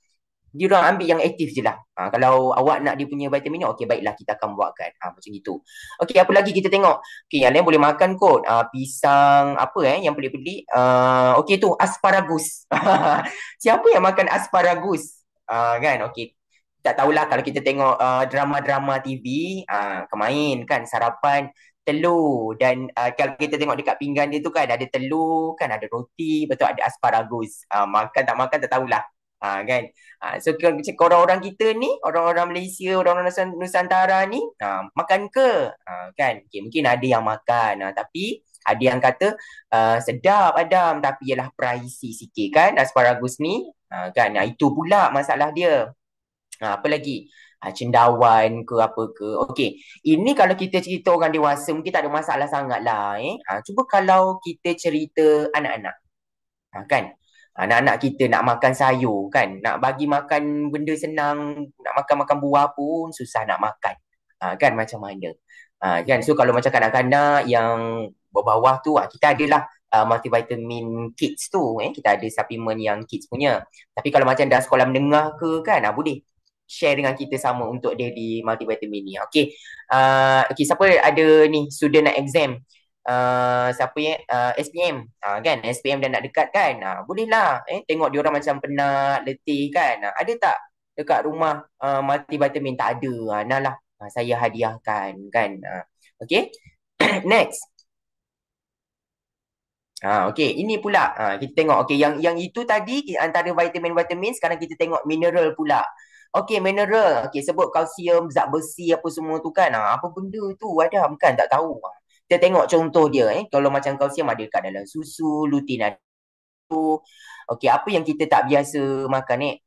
dia orang ambil yang aktif je lah. Kalau awak nak dia punya vitamin ni, okey baiklah kita akan buatkan. Macam itu. Okey, apa lagi kita tengok? Okey, yang lain boleh makan kot. Pisang apa yang pelik-pelik. Okey tu, asparagus. Siapa yang makan asparagus? Kan, okey. Tak tahulah kalau kita tengok drama-drama TV, kemain kan sarapan telur dan kalau kita tengok dekat pinggan dia tu kan ada telur kan, ada roti, betul ada asparagus. Makan tak makan tak tahulah. Kan. So orang-orang kita ni, orang-orang Malaysia, orang-orang Nusantara ni makan ke? Kan. Okay, mungkin ada yang makan tapi ada yang kata sedap Adam tapi ialah pricey sikit kan asparagus ni. Kan. Itu pula masalah dia. Apa lagi? Cendawan ke apa ke. Okey, ini kalau kita cerita orang dewasa mungkin tak ada masalah sangat lah. Cuba kalau kita cerita anak-anak. Kan? Anak-anak kita nak makan sayur kan, nak bagi makan benda senang, nak makan-makan buah pun susah nak makan. Kan macam mana? Kan, so kalau macam kanak-kanak yang bawah tu, kita adalah multivitamin kids tu, kita ada supplement yang kids punya. Tapi kalau macam dah sekolah menengah ke kan, boleh share dengan kita sama untuk daily multivitamin ni. Okay. Okay, siapa ada ni student nak exam, siapa yang SPM kan, SPM dah nak dekat kan, bolehlah tengok dia orang macam penat, letih kan, ada tak dekat rumah multivitamin? Tak ada, nah lah saya hadiahkan kan. Okay. Next. Okay, ini pula kita tengok. Okay, yang itu tadi antara vitamin-vitamin, sekarang kita tengok mineral pula. Okay, mineral. Okay, sebut kalsium, zat besi apa semua tu kan. Apa benda tu Adam kan, tak tahu. Kita tengok contoh dia. Kalau macam kalsium ada kat dalam susu, lutein ada tu. Okay, apa yang kita tak biasa makan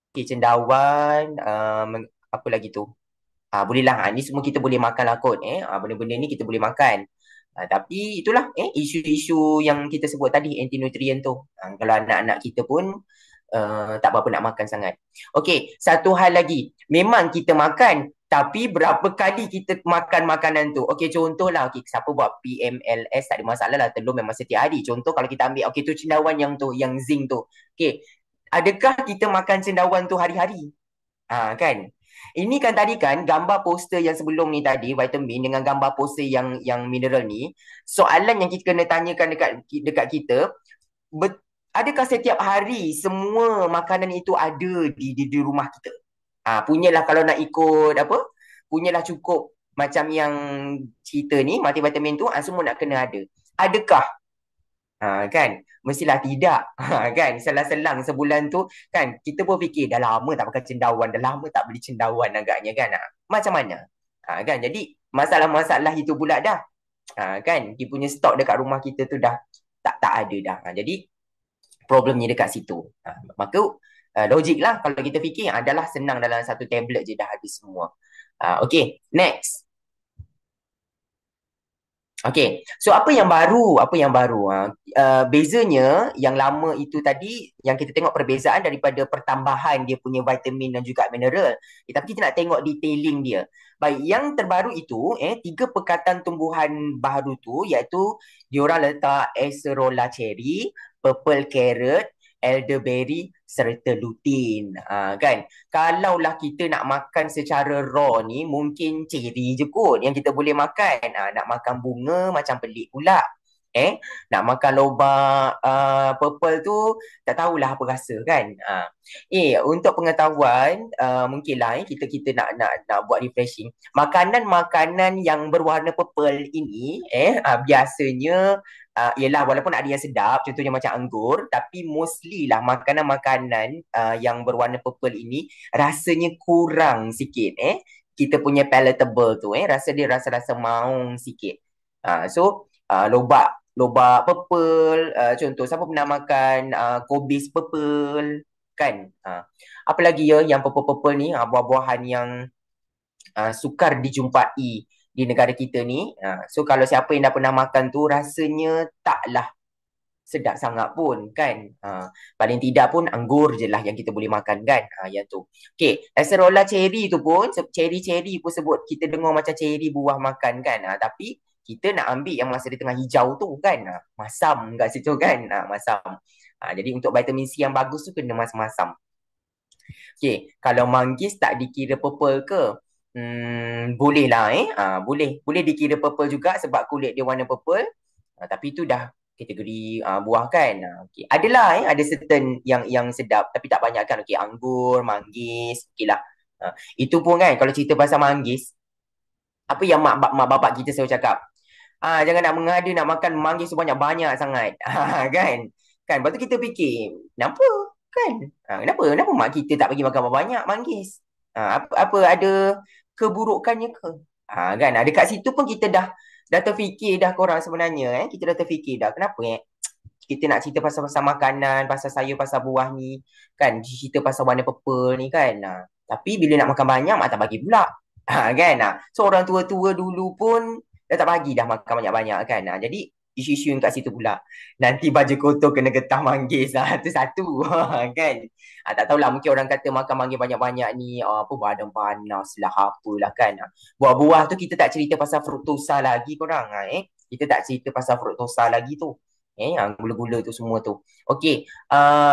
okay, cendawan, apa lagi tu? Bolehlah. Ni semua kita boleh makan lah kot. Benda-benda ni kita boleh makan. Tapi itulah isu-isu yang kita sebut tadi, anti nutrient tu. Kalau anak-anak kita pun tak berapa nak makan sangat. Okey, satu hal lagi. Memang kita makan, tapi berapa kali kita makan makanan tu? Okey, contohlah, siapa buat PMLS tak ada masalah lah, telur memang setiap hari. Contoh kalau kita ambil, okey tu cendawan yang tu, yang zinc tu. Okey, adakah kita makan cendawan tu hari-hari? Kan? Ini kan tadi kan gambar poster yang sebelum ni tadi, vitamin dengan gambar poster yang mineral ni. Soalan yang kita kena tanyakan dekat kita, adakah setiap hari semua makanan itu ada di rumah kita? Punyalah kalau nak ikut apa? Punyalah cukup macam yang cerita ni, multivitamin tu semua nak kena ada. Adakah? Kan? Mestilah tidak. Kan? Selang-selang sebulan tu kan kita pun fikir dah lama tak pakai cendawan, dah lama tak beli cendawan agaknya kan. Macam mana? Kan? Jadi masalah-masalah itu pula dah. Kan? Dia punya stok dekat rumah kita tu dah tak ada dah. Jadi problemnya dekat situ. Maka logik lah kalau kita fikir adalah senang dalam satu tablet je dah habis semua. Okay, next. Okay, so apa yang baru? Apa yang baru? Bezanya yang lama itu tadi, yang kita tengok perbezaan daripada pertambahan dia punya vitamin dan juga mineral. Tapi kita nak tengok detailing dia. Baik, yang terbaru itu, tiga pekatan tumbuhan baru tu, iaitu diorang letak acerola cherry, purple carrot, elderberry serta lutein. Kan? Kalaulah kita nak makan secara raw ni, mungkin cherry je kot yang kita boleh makan. Nak makan bunga macam pelik pula. Nak makan lobak purple tu tak tahulah apa rasa kan. Untuk pengetahuan, mungkinlah kita kita nak buat refreshing. Makanan-makanan yang berwarna purple ini biasanya ialah walaupun ada yang sedap, contohnya macam anggur, tapi mostly lah makanan-makanan yang berwarna purple ini rasanya kurang sikit. Kita punya palatable tu, rasa dia rasa-rasa maung sikit. Lobak purple, contoh siapa pernah makan kobis purple kan. Apa lagi ya yang purple-purple ni, buah-buahan yang sukar dijumpai di negara kita ni. So kalau siapa yang dah pernah makan tu rasanya taklah sedap sangat pun kan. Paling tidak pun anggur je lah yang kita boleh makan kan. Yang tu. Okay, acerola cherry tu pun, cherry-cherry pun sebut kita dengar macam cherry buah makan kan. Tapi kita nak ambil yang masa di tengah hijau tu kan. Masam kat situ kan. Masam. Jadi untuk vitamin C yang bagus tu kena masam-masam. Okay, kalau manggis tak dikira purple ke? Boleh lah boleh dikira purple juga sebab kulit dia warna purple. Tapi itu dah kategori buah kan. Okay. Adalah ada certain yang sedap tapi tak banyak kan. Okay, anggur, manggis, okay lah. Itu pun kan kalau cerita pasal manggis, apa yang mak bapak kita selalu cakap? Jangan nak mengada nak makan manggis sebanyak-banyak sangat. Kan? Kan? Lepas tu kita fikir, kenapa? Kan? Kenapa? Kenapa mak kita tak bagi makan banyak manggis? Apa ada keburukannya ke? Kan? Dekat situ pun kita dah terfikir dah korang sebenarnya. Kita dah terfikir dah. Kenapa kita nak cerita pasal-pasal makanan, pasal sayur, pasal buah ni. Kan? Cerita pasal warna purple ni kan? Tapi bila nak makan banyak, mak tak bagi pula. Kan? So orang tua-tua dulu pun dah tak bagi dah makan banyak-banyak kan. Jadi isu-isu yang kat situ pula. Nanti baju kotor kena getah manggis lah. Itu satu. Kan? Tak tahulah mungkin orang kata makan manggis banyak-banyak ni apa badan panas lah apalah kan. Buah-buah tu kita tak cerita pasal fruktosa lagi korang. Kita tak cerita pasal fruktosa lagi tu. Gula-gula tu semua tu. Okey,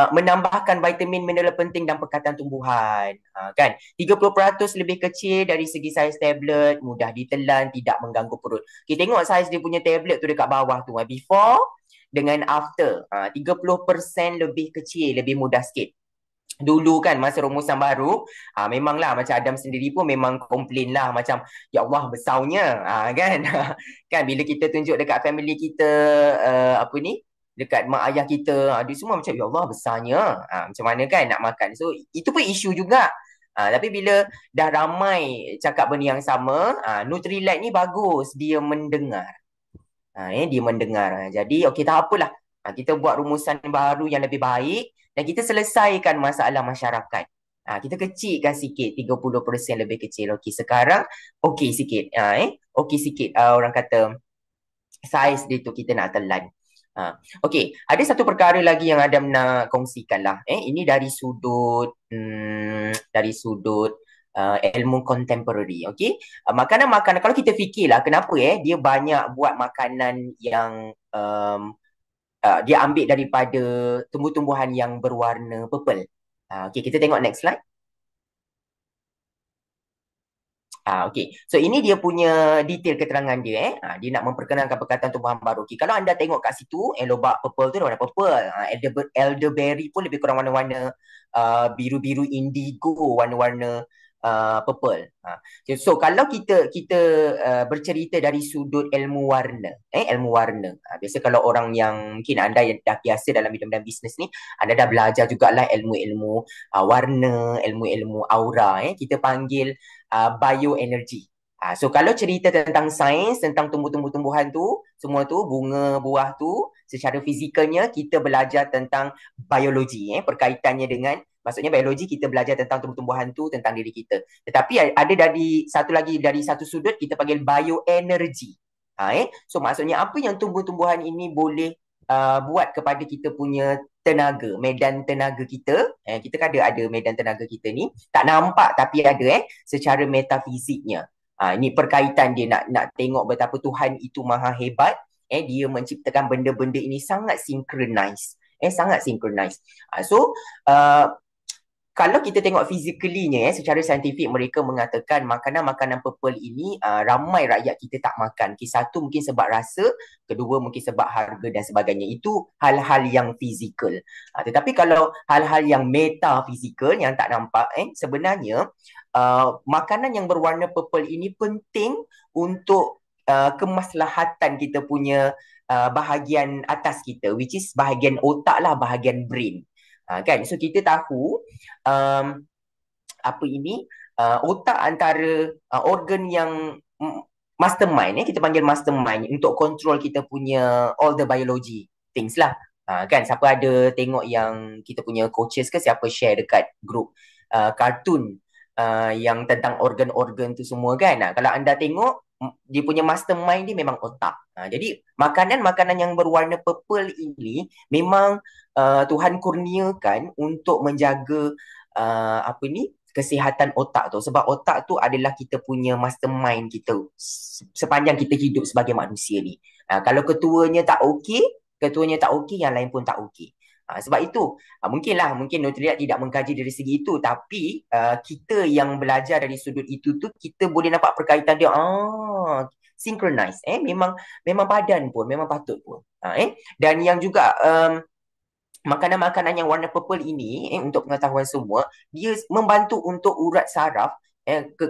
menambahkan vitamin mineral penting dan pekatan tumbuhan. Kan? 30% lebih kecil dari segi saiz tablet, mudah ditelan, tidak mengganggu perut. Kita tengok saiz dia punya tablet tu dekat bawah tu. Before dengan after. 30% lebih kecil, lebih mudah sikit. Dulu kan masa rumusan baru memanglah macam Adam sendiri pun memang komplain lah macam ya Allah besarnya kan. Kan bila kita tunjuk dekat family kita apa ni dekat mak ayah kita dia semua macam ya Allah besarnya. Macam mana kan nak makan. So itu pun isu juga. Tapi bila dah ramai cakap benda yang sama, Nutrilite ni bagus dia mendengar. Dia mendengar. Jadi okey tak apalah. Kita buat rumusan baru yang lebih baik dan kita selesaikan masalah masyarakat. Kita kecilkan sikit 30% lebih kecil. Okey sekarang okey sikit. Okey sikit orang kata saiz dia tu kita nak telan. Okey, ada satu perkara lagi yang Adam nak kongsikan lah. Ini dari sudut ilmu contemporary, okey. Makanan-makanan kalau kita fikirlah kenapa dia banyak buat makanan yang dia ambil daripada tumbuh-tumbuhan yang berwarna purple. Okey, kita tengok next slide. Okay. So ini dia punya detail keterangan dia. Dia nak memperkenalkan perkataan tumbuhan baru. Okay. Kalau anda tengok kat situ, lobak purple tu warna purple. Elderberry pun lebih kurang warna-warna biru-biru indigo, warna-warna purple. So kalau kita bercerita dari sudut ilmu warna, ilmu warna. Biasa kalau orang yang mungkin anda yang dah biasa dalam bidang bisnes ni, anda dah belajar jugalah ilmu-ilmu warna, ilmu-ilmu aura. Kita panggil bioenergy. So kalau cerita tentang sains, tentang tumbuh-tumbuhan tu, semua tu, bunga, buah tu, secara fizikalnya kita belajar tentang biologi. Perkaitannya dengan, maksudnya biologi kita belajar tentang tumbuh-tumbuhan tu, tentang diri kita. Tetapi ada dari satu lagi, dari satu sudut kita panggil bioenergy. So maksudnya apa yang tumbuh-tumbuhan ini boleh buat kepada kita punya tenaga, medan tenaga kita. Kita kan ada medan tenaga kita ni. Tak nampak tapi ada secara metafiziknya. Ini perkaitan dia nak tengok betapa Tuhan itu maha hebat. Dia menciptakan benda-benda ini sangat synchronize. Sangat synchronize. So kalau kita tengok physically-nya secara saintifik mereka mengatakan makanan-makanan purple ini ramai rakyat kita tak makan. Satu mungkin sebab rasa, kedua mungkin sebab harga dan sebagainya. Itu hal-hal yang fizikal. Tetapi kalau hal-hal yang metafizikal yang tak nampak sebenarnya makanan yang berwarna purple ini penting untuk kemaslahatan kita punya bahagian atas kita, which is bahagian otak lah, bahagian brain. Kan? So kita tahu um, apa ini otak antara organ yang mastermind, kita panggil mastermind untuk control kita punya all the biology things lah. Kan siapa ada tengok yang kita punya coaches ke siapa share dekat group kartun yang tentang organ-organ tu semua kan. Kalau anda tengok dia punya mastermind dia memang otak. Jadi makanan-makanan yang berwarna purple ini memang Tuhan kurniakan untuk menjaga apa ni kesihatan otak tu, sebab otak tu adalah kita punya mastermind kita sepanjang kita hidup sebagai manusia ni. Kalau ketuanya tak okey, yang lain pun tak okey. Sebab itu mungkin Nutrilite tidak mengkaji dari segi itu, tapi kita yang belajar dari sudut itu tu kita boleh nampak perkaitan dia. Synchronize. Memang badan pun memang patut pun. Dan yang juga makanan-makanan yang warna purple ini untuk pengetahuan semua, dia membantu untuk urat saraf,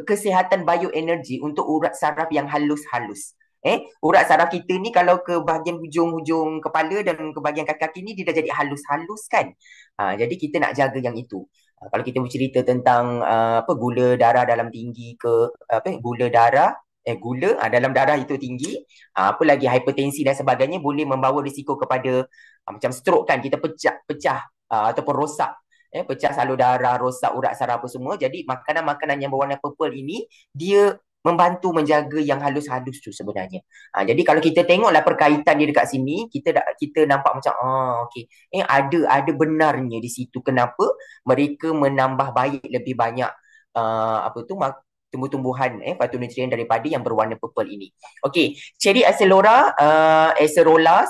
kesihatan bioenergi untuk urat saraf yang halus-halus. Urat saraf kita ni kalau ke bahagian hujung-hujung kepala dan ke bahagian kaki-kaki ni dia dah jadi halus-halus kan. Jadi kita nak jaga yang itu. Kalau kita bercerita tentang gula darah dalam tinggi ke gula darah dalam darah itu tinggi, apa lagi hipertensi dan sebagainya boleh membawa risiko kepada macam stroke kan, kita pecah ataupun rosak pecah salur darah, rosak urat saraf apa semua. Jadi makanan-makanan yang berwarna purple ini dia membantu menjaga yang halus-halus tu sebenarnya. Jadi kalau kita tengoklah perkaitan dia dekat sini, kita nampak macam okey. Ada benarnya di situ kenapa mereka menambah baik lebih banyak tumbuh-tumbuhan phytonutrien daripada yang berwarna purple ini. Okey, cherry acerola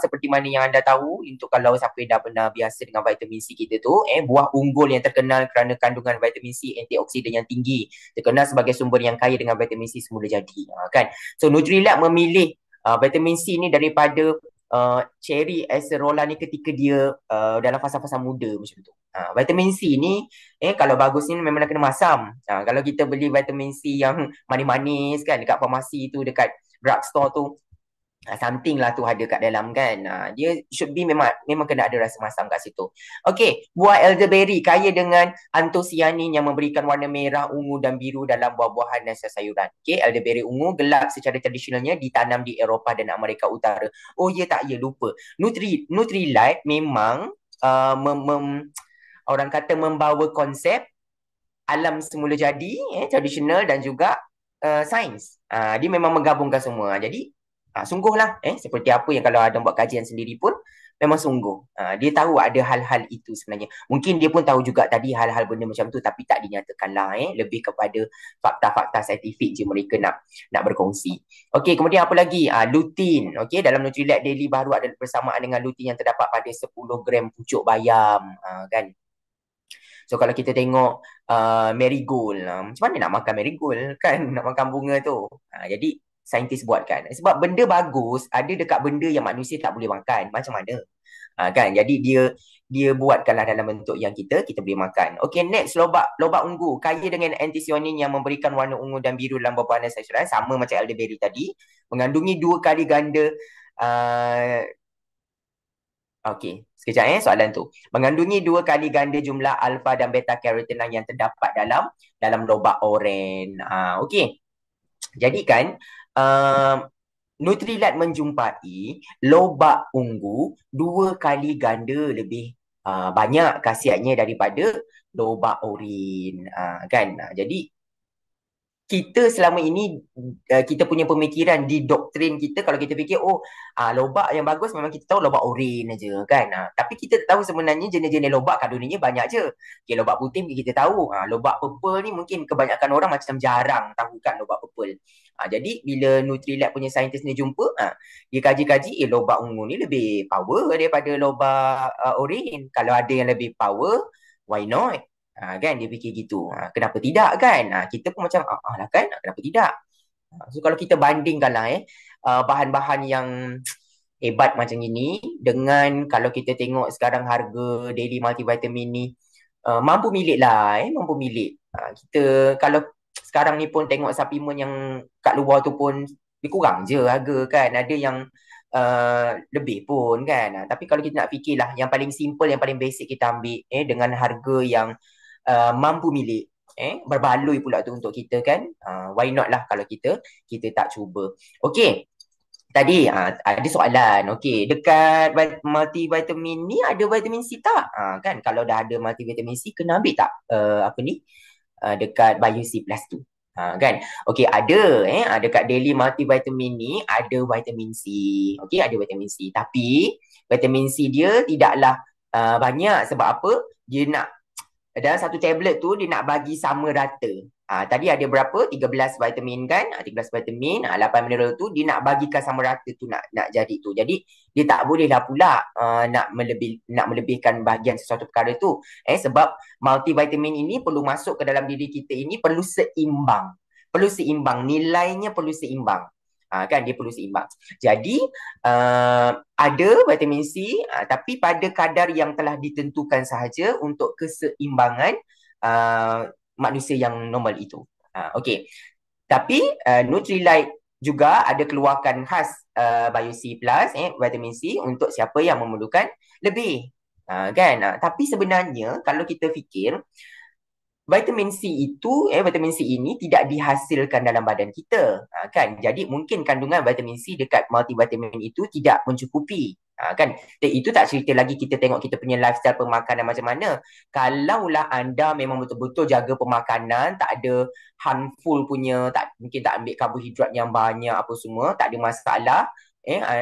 seperti mana yang anda tahu, untuk kalau siapa dah pernah biasa dengan vitamin C kita tu, buah unggul yang terkenal kerana kandungan vitamin C, antioksidan yang tinggi, terkenal sebagai sumber yang kaya dengan vitamin C semula jadi, kan. So Nutrilite memilih vitamin C ni daripada cherry acerola ni ketika dia dalam fasa-fasa muda macam tu. Vitamin C ni kalau bagus ni memang kena masam. Kalau kita beli vitamin C yang manis-manis kan dekat farmasi tu, dekat drugstore tu, something lah tu ada kat dalam kan. Dia should be memang kena ada rasa masam kat situ. Okey, buah elderberry kaya dengan antosianin yang memberikan warna merah, ungu dan biru dalam buah-buahan dan sayuran. Okey, elderberry ungu gelap secara tradisionalnya ditanam di Eropah dan Amerika Utara. Lupa. Nutrilite memang orang kata membawa konsep alam semula jadi, tradisional dan juga sains. Dia memang menggabungkan semua. Jadi sungguhlah seperti apa yang kalau ada buat kajian sendiri pun memang sungguh. Dia tahu ada hal-hal itu sebenarnya. Mungkin dia pun tahu juga tadi hal-hal benda macam tu tapi tak dinyatakan lah. Lebih kepada fakta-fakta saintifik je mereka nak berkongsi. Okey, kemudian apa lagi? Lutein. Okey, dalam Nutrilite Daily baru ada persamaan dengan lutein yang terdapat pada 10 gram pucuk bayam. Kan? So kalau kita tengok marigold, macam mana nak makan marigold kan? Nak makan bunga tu. Jadi saintis buat kan. Sebab benda bagus ada dekat benda yang manusia tak boleh makan. Macam mana? Kan? Jadi dia buatkanlah dalam bentuk yang kita boleh makan. Okay, next, lobak ungu. Kaya dengan anthocyanin yang memberikan warna ungu dan biru dalam buah-buahan dan sayuran. Sama macam elderberry tadi. Mengandungi 2 kali ganda okey, sekejap soalan tu. Mengandungi 2 kali ganda jumlah alfa dan beta carotenoid yang terdapat dalam lobak oren. Okey. Jadi kan Nutrilite menjumpai lobak ungu 2 kali ganda lebih banyak khasiatnya daripada lobak oren. Kan? Jadi kita selama ini kita punya pemikiran di doktrin kita, kalau kita fikir lobak yang bagus memang kita tahu lobak oren aja kan. Tapi kita tahu sebenarnya jenis-jenis lobak kat dunia ni banyak je. Okay, lobak putih kita tahu. Lobak purple ni mungkin kebanyakan orang macam jarang tahu kan lobak purple. Jadi bila Nutrilab punya saintis ni jumpa, dia kaji-kaji lobak ungu ni lebih power daripada lobak oren. Kalau ada yang lebih power, why not? Kan dia fikir gitu. Kenapa tidak kan? Kita pun macam lah kan, kenapa tidak? So kalau kita bandingkan lah bahan-bahan yang hebat macam ini dengan kalau kita tengok sekarang harga daily multivitamin ni, mampu milik lah mampu milik. Kita kalau sekarang ni pun tengok suplemen yang kat luar tu pun lebih kurang je harga kan. Ada yang lebih pun kan. Tapi kalau kita nak fikirlah yang paling simple, yang paling basic kita ambil dengan harga yang mampu milik, berbaloi pula tu untuk kita kan. Why not lah kalau kita tak cuba. Okey, tadi ada soalan. Okey, dekat multivitamin ni ada vitamin C tak? Kan kalau dah ada multivitamin C, kena ambil tak dekat Bio C Plus tu? Kan? Okey, ada dekat daily multivitamin ni ada vitamin C. Okey, ada vitamin C. Tapi vitamin C dia tidaklah banyak. Sebab apa? Dia nak dalam satu tablet tu dia nak bagi sama rata. Tadi ada berapa? 13 vitamin kan? 13 vitamin, 8 mineral tu dia nak bagikan sama rata tu, nak jadi tu. Jadi dia tak boleh lah pula nak melebihkan bahagian sesuatu perkara tu. Sebab multivitamin ini perlu masuk ke dalam diri kita ini perlu seimbang. Perlu seimbang, nilainya perlu seimbang. Kan dia perlu seimbang. Jadi ada vitamin C tapi pada kadar yang telah ditentukan sahaja untuk keseimbangan manusia yang normal itu. Okey. Tapi Nutrilite juga ada keluarkan khas Bio C Plus vitamin C untuk siapa yang memerlukan lebih. Kan? Tapi sebenarnya kalau kita fikir vitamin C itu, vitamin C ini tidak dihasilkan dalam badan kita, kan? Jadi mungkin kandungan vitamin C dekat multivitamin itu tidak mencukupi, kan? Dan itu tak cerita lagi kita tengok kita punya lifestyle pemakanan macam mana. Kalaulah anda memang betul-betul jaga pemakanan, tak ada harmful punya, mungkin tak ambil karbohidrat yang banyak apa semua, tak ada masalah.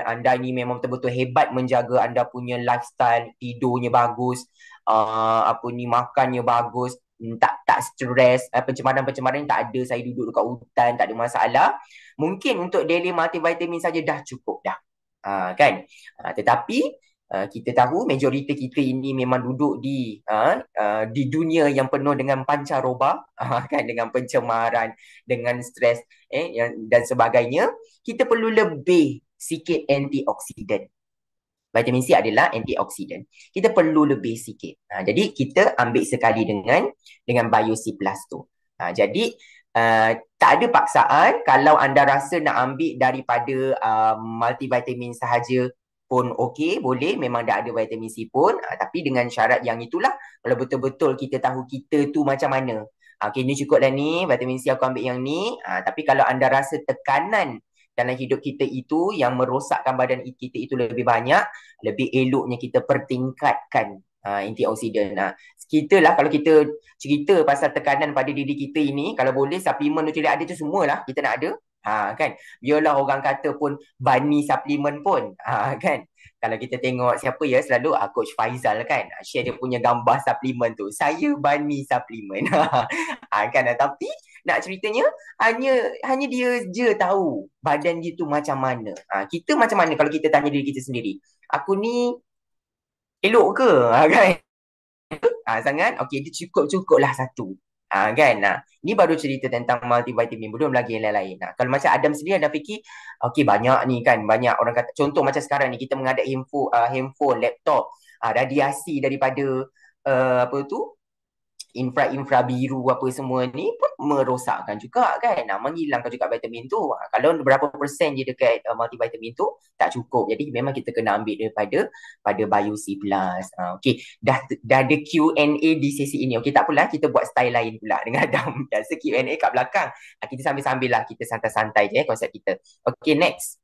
Anda ni memang betul-betul hebat menjaga anda punya lifestyle, tidurnya bagus, makannya bagus, tak stres, pencemaran-pencemaran tak ada, saya duduk dekat hutan, tak ada masalah. Mungkin untuk daily multivitamin saja dah cukup dah. Kan? Tetapi kita tahu majoriti kita ini memang duduk di dunia yang penuh dengan pancaroba, kan, dengan pencemaran, dengan stres dan sebagainya. Kita perlu lebih sikit antioksidan. Vitamin C adalah antioksidan. Kita perlu lebih sikit. Jadi kita ambil sekali dengan Bio C Plus tu. Jadi tak ada paksaan. Kalau anda rasa nak ambil daripada multivitamin sahaja pun okey, boleh. Memang dah ada vitamin C pun. Tapi dengan syarat yang itulah. Kalau betul-betul kita tahu kita tu macam mana. Okay, ni cukup dah ni. Vitamin C aku ambil yang ni. Tapi kalau anda rasa tekanan dalam hidup kita itu yang merosakkan badan kita itu lebih banyak, lebih eloknya kita pertingkatkan antioksidan. Kita lah kalau kita cerita pasal tekanan pada diri kita ini, kalau boleh suplemen Nutrilite ada tu semualah kita nak ada. Kan, biarlah orang kata pun bani suplemen pun, kan. Kalau kita tengok siapa ya selalu Coach Faizal kan share dia punya gambar suplemen tu, saya bani suplemen. Kan, tapi nak ceritanya hanya dia je tahu badan dia tu macam mana. Kita macam mana kalau kita tanya diri kita sendiri, aku ni elok ke? Kan? Sangat okey, dia cukup lah satu. Kan, ni baru cerita tentang multivitamin, belum lagi yang lain-lain. Kalau macam Adam sendiri, Adam fikir okey, banyak ni kan, banyak orang kata, contoh macam sekarang ni kita mengadap handphone, laptop, radiasi daripada apa tu, infra biru apa semua ni pun merosakkan juga kan, menghilangkan juga vitamin tu. Kalau berapa persen je dekat multivitamin tu tak cukup, jadi memang kita kena ambil daripada Bio C Plus. Okey, dah ada Q&A di sesi ini. Okey, tak apalah, kita buat style lain pula dengan Adam. Biasa Q&A kat belakang, kita sambil-sambil lah, kita santai-santai je konsep kita. Okey, next.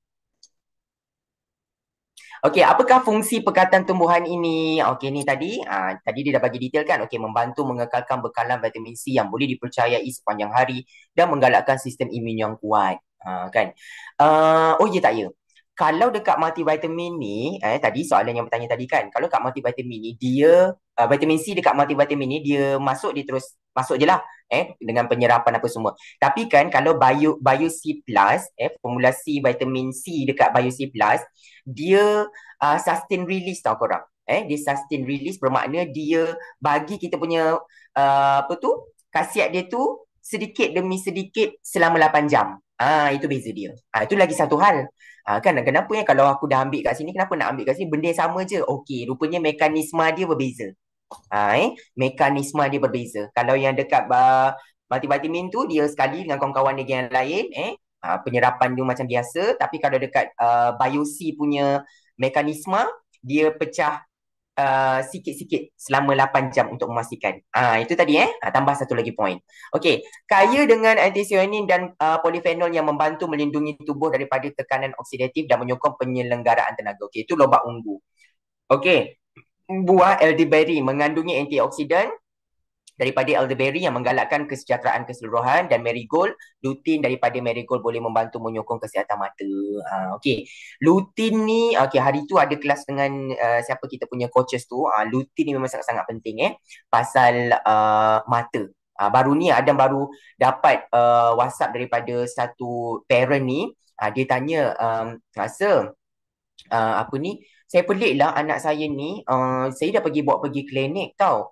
Okey, apakah fungsi pekatan tumbuhan ini? Okey, ni tadi dia dah bagi detail kan. Okey, membantu mengekalkan bekalan vitamin C yang boleh dipercayai sepanjang hari dan menggalakkan sistem imun yang kuat. Kan. Oh ya tak ya. Kalau dekat multivitamin ni, tadi soalan yang bertanya tadi kan, kalau kat multivitamin ni dia vitamin C dekat multivitamin ni dia masuk dia terus masuk je lah dengan penyerapan apa semua. Tapi kan kalau Bio C Plus, formulasi vitamin C dekat Bio C Plus, dia sustain release tau korang. Dia sustain release bermakna dia bagi kita punya apa tu khasiat dia tu sedikit demi sedikit selama 8 jam. Itu beza dia. Itu lagi satu hal. Kan kenapa kalau aku dah ambil kat sini, kenapa nak ambil kat sini, benda yang sama je. Okey, rupanya mekanisme dia berbeza. Mekanisme dia berbeza. Kalau yang dekat multivitamin tu dia sekali dengan kawan-kawan dia yang lain, penyerapan dia macam biasa. Tapi kalau dekat BioC punya mekanisme, dia pecah sikit-sikit selama 8 jam untuk memastikan. Itu tadi tambah satu lagi point. Okey, kaya dengan anthocyanin dan polifenol yang membantu melindungi tubuh daripada tekanan oksidatif dan menyokong penyelenggaraan tenaga. Okey, itu lobak ungu. Okey, buah elderberry mengandungi antioksidan daripada elderberry yang menggalakkan kesejahteraan keseluruhan, dan marigold, lutein daripada marigold boleh membantu menyokong kesihatan mata. Okey, lutein ni hari tu ada kelas dengan siapa kita punya coaches tu. Lutein ni memang sangat-sangat penting pasal mata. Baru ni Adam baru dapat WhatsApp daripada satu parent ni. Dia tanya rasa apa ni, saya pelik lah anak saya ni, saya dah bawa pergi klinik tau,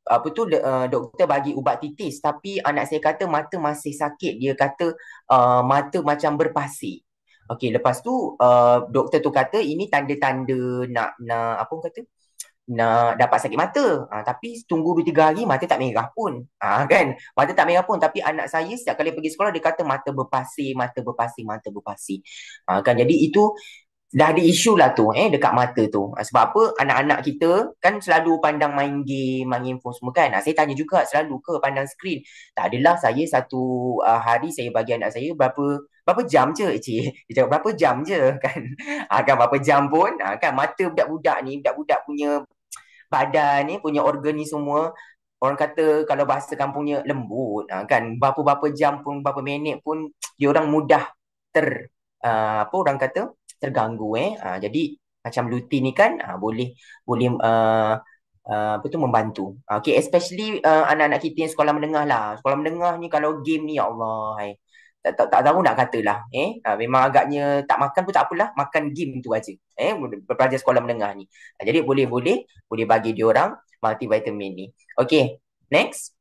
apa tu doktor bagi ubat titis, tapi anak saya kata mata masih sakit. Dia kata mata macam berpasir. Okey, lepas tu doktor tu kata ini tanda-tanda nak apa kata, nak dapat sakit mata. Tapi tunggu 2-3 hari mata tak merah pun. Kan? Mata tak merah pun, tapi anak saya setiap kali pergi sekolah dia kata mata berpasir, mata berpasir, mata berpasir. Kan, jadi itu dah ada isu lah tu dekat mata tu. Sebab apa, anak-anak kita kan selalu pandang main game, main handphone semua kan. Saya tanya juga, selalu ke pandang skrin? Tak adalah, saya satu hari saya bagi anak saya berapa jam je cik. Dia cakap berapa jam je kan. Kan berapa jam pun kan mata budak-budak ni, budak-budak punya badan ni, punya organ ni semua, orang kata kalau bahasa kampungnya lembut. Kan berapa-berapa jam pun, berapa minit pun dia orang mudah apa orang kata terganggu jadi macam lutein ni kan boleh boleh apa tu membantu. Okay, especially anak-anak kita yang sekolah menengah lah. Sekolah menengah ni kalau game ni ya Allah, tak tahu nak katalah memang agaknya tak makan pun tak apalah, makan game tu aja pelajar sekolah menengah ni. Jadi boleh bagi dia orang multivitamin ni. Okay, next.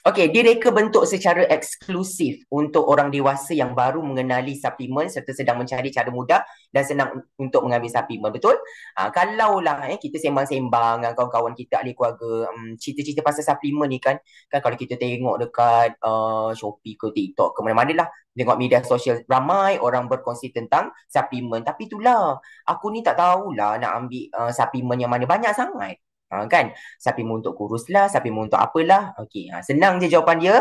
Okey, direka bentuk secara eksklusif untuk orang dewasa yang baru mengenali suplemen serta sedang mencari cara mudah dan senang untuk mengambil suplemen. Betul? Kalaulah kita sembang-sembang dengan kawan-kawan kita, ahli keluarga, cerita-cerita pasal suplemen ni kan kalau kita tengok dekat Shopee ke TikTok ke mana-mana lah, tengok media sosial, ramai orang berkongsi tentang suplemen. Tapi itulah, aku ni tak tahulah nak ambil suplemen yang mana, banyak sangat. Kan, suplemen untuk kurus lah, suplemen untuk apalah. Okey, senang je jawapan dia.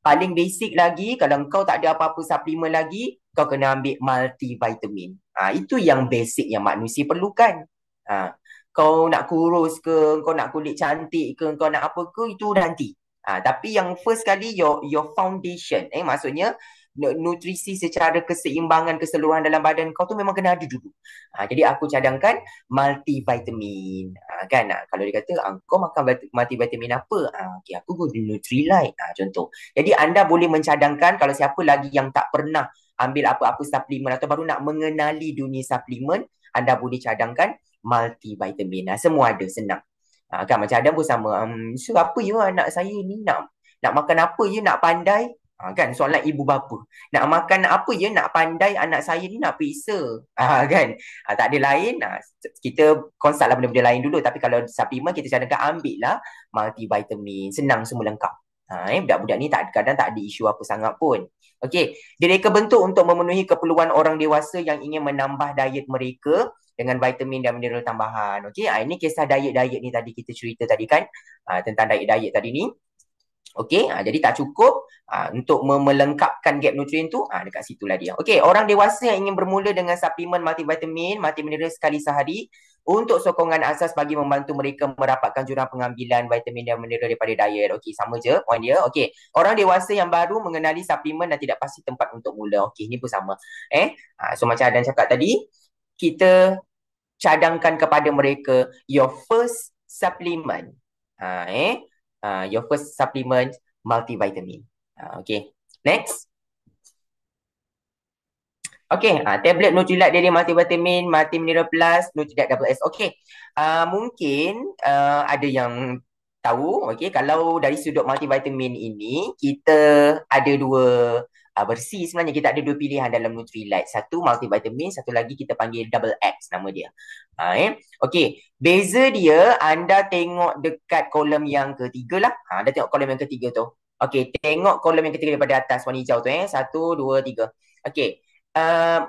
Paling basic lagi, kalau kau tak ada apa-apa suplemen lagi, kau kena ambil multivitamin. Itu yang basic yang manusia perlukan. Kau nak kurus ke, kau nak kulit cantik ke, kau nak apa ke, itu nanti. Tapi yang first kali, your foundation, maksudnya nutrisi secara keseimbangan keseluruhan dalam badan kau tu memang kena ada dulu. Jadi aku cadangkan multivitamin. Kan kalau dia kata kau makan multivitamin apa? Okay, aku guna Nutrilite contoh. Jadi anda boleh mencadangkan, kalau siapa lagi yang tak pernah ambil apa-apa suplemen atau baru nak mengenali dunia suplemen, anda boleh cadangkan multivitamin. Semua ada, senang. Kan macam Adam pun sama. So apa ya anak saya ni nak makan apa ya nak pandai? Kan soalan ibu bapa, nak makan apa ya nak pandai anak saya ni nak periksa. Kan tak ada lain, kita consult lah benda-benda lain dulu. Tapi kalau suplemen kita cadangkan ambil lah multivitamin, senang, semua lengkap. Budak-budak ni kadang tak ada isu apa sangat pun. Okey, direka bentuk untuk memenuhi keperluan orang dewasa yang ingin menambah diet mereka dengan vitamin dan mineral tambahan. Okey, ini kisah diet-diet ni tadi kita cerita tadi kan, tentang diet-diet tadi ni. Okey, jadi tak cukup untuk melengkapkan gap nutrien tu, dekat situlah dia. Okey, orang dewasa yang ingin bermula dengan suplemen multivitamin, multimineral sekali sehari untuk sokongan asas bagi membantu mereka merapatkan jurang pengambilan vitamin dan mineral daripada diet. Okey, sama je poin dia. Okey, orang dewasa yang baru mengenali suplemen dan tidak pasti tempat untuk mula. Okey, ini pun sama. So macam Adan cakap tadi, kita cadangkan kepada mereka your first supplement. Your first supplement multivitamin. Okay. Next. Okay, tablet Nutrilite Daily Multivitamin, Multimineral Plus, Nutrilite Double S. Okay, mungkin ada yang tahu, okay, kalau dari sudut multivitamin ini, kita ada dua versi sebenarnya. Kita ada dua pilihan dalam Nutrilite. Satu multivitamin, satu lagi kita panggil Double X nama dia. Okay, beza dia, anda tengok dekat kolom yang ketiga lah. Anda tengok kolom yang ketiga tu. Okay, tengok kolom yang ketiga daripada atas warna hijau tu. Satu, dua, tiga. Okay,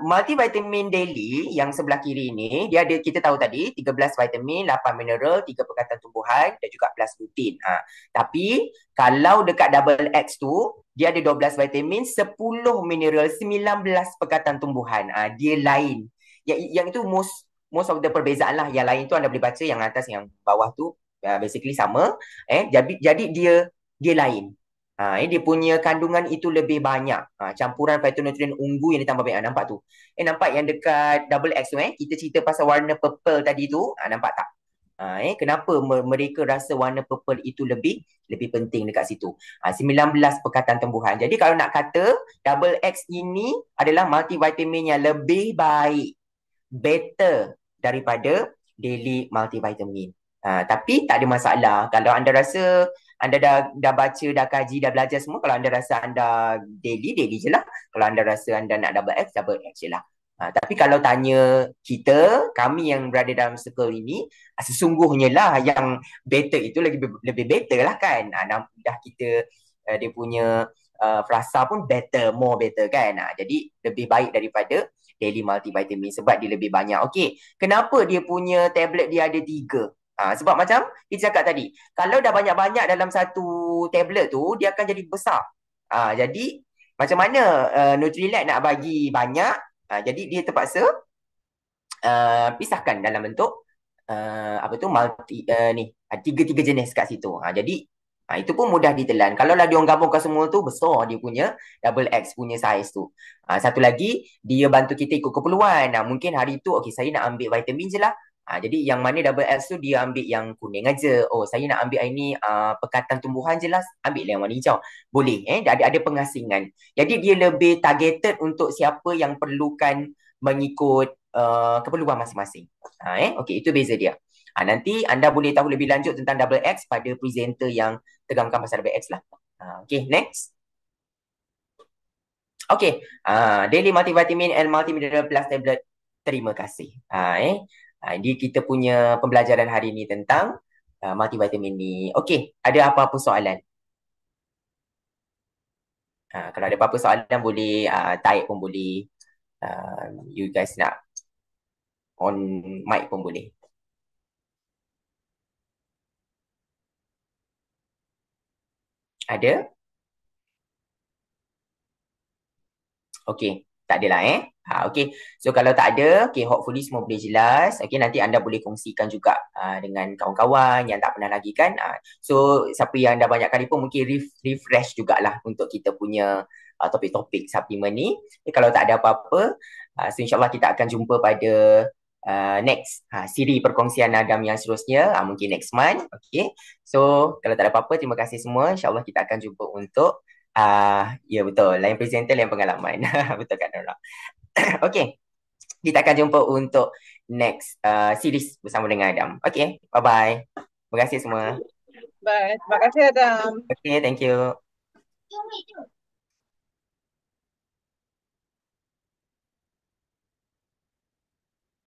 multivitamin daily yang sebelah kiri ni, dia ada, kita tahu tadi 13 vitamin, 8 mineral, 3 perkataan tumbuhan dan juga plus rutin. Tapi kalau dekat double X tu, dia ada 12 vitamin, 10 mineral, 19 perkataan tumbuhan. Dia lain. Yang itu most of the perbezaan lah. Yang lain tu anda boleh baca, yang atas yang bawah tu basically sama. Jadi dia lain. Dia punya kandungan itu lebih banyak. Campuran phytonutrien ungu yang ditambah banyak. Nampak tu? Nampak yang dekat double X tu kita cerita pasal warna purple tadi tu. Nampak tak? Kenapa mereka rasa warna purple itu lebih penting dekat situ. 19 perkataan tumbuhan. Jadi kalau nak kata double X ini adalah multivitamin yang lebih baik, better daripada daily multivitamin. Tapi tak ada masalah. Kalau anda rasa anda dah baca, dah kaji, dah belajar semua, kalau anda rasa anda daily je lah. Kalau anda rasa anda nak double X je lah. Tapi kalau tanya kita, kami yang berada dalam circle ini, sesungguhnya lah yang better itu lebih better lah kan. Dah kita dia punya frasa pun more better kan. Jadi lebih baik daripada daily multivitamin sebab dia lebih banyak. Okey, kenapa dia punya tablet dia ada 3? Sebab macam kita cakap tadi, kalau dah banyak-banyak dalam satu tablet tu, dia akan jadi besar. Jadi macam mana Nutrilite nak bagi banyak, jadi dia terpaksa pisahkan dalam bentuk apa tu ni tiga jenis kat situ. Jadi itu pun mudah ditelan. Kalau lah dia orang gabungkan semua tu, besar dia punya double X punya saiz tu. Satu lagi, dia bantu kita ikut keperluan. Mungkin hari tu, okay, saya nak ambil vitamin je lah. Jadi yang mana double X tu, dia ambil yang kuning aja. Oh, saya nak ambil ini perkataan tumbuhan je lah. Ambil yang warna hijau. Boleh. Ada pengasingan. Jadi dia lebih targeted untuk siapa yang perlukan mengikut keperluan masing-masing. Okay, itu beza dia. Nanti anda boleh tahu lebih lanjut tentang double X pada presenter yang tegangkan pasal double X lah. Okay, next. Okay, daily multivitamin and multimineral plus tablet. Terima kasih. Ini kita punya pembelajaran hari ini tentang multivitamin ni. Okay, ada apa-apa soalan? Kalau ada apa-apa soalan boleh type pun boleh. You guys nak on mic pun boleh. Ada? Okay, tak adalah okay. So kalau tak ada, okay, hopefully semua boleh jelas. Okay, nanti anda boleh kongsikan juga dengan kawan-kawan yang tak pernah lagi kan. So siapa yang dah banyak kali pun mungkin refresh jugalah untuk kita punya topik-topik suplemen ni. Kalau tak ada apa-apa, so insyaAllah kita akan jumpa pada next siri perkongsian Adam yang seterusnya, mungkin next month. Okay, so kalau tak ada apa-apa, terima kasih semua. InsyaAllah kita akan jumpa untuk ya betul, lain presenter lain pengalaman. Betul kan Nora? Okay, kita akan jumpa untuk next series bersama dengan Adam. Okay, bye-bye. Terima kasih semua. Bye. Terima kasih Adam. Okay, thank you.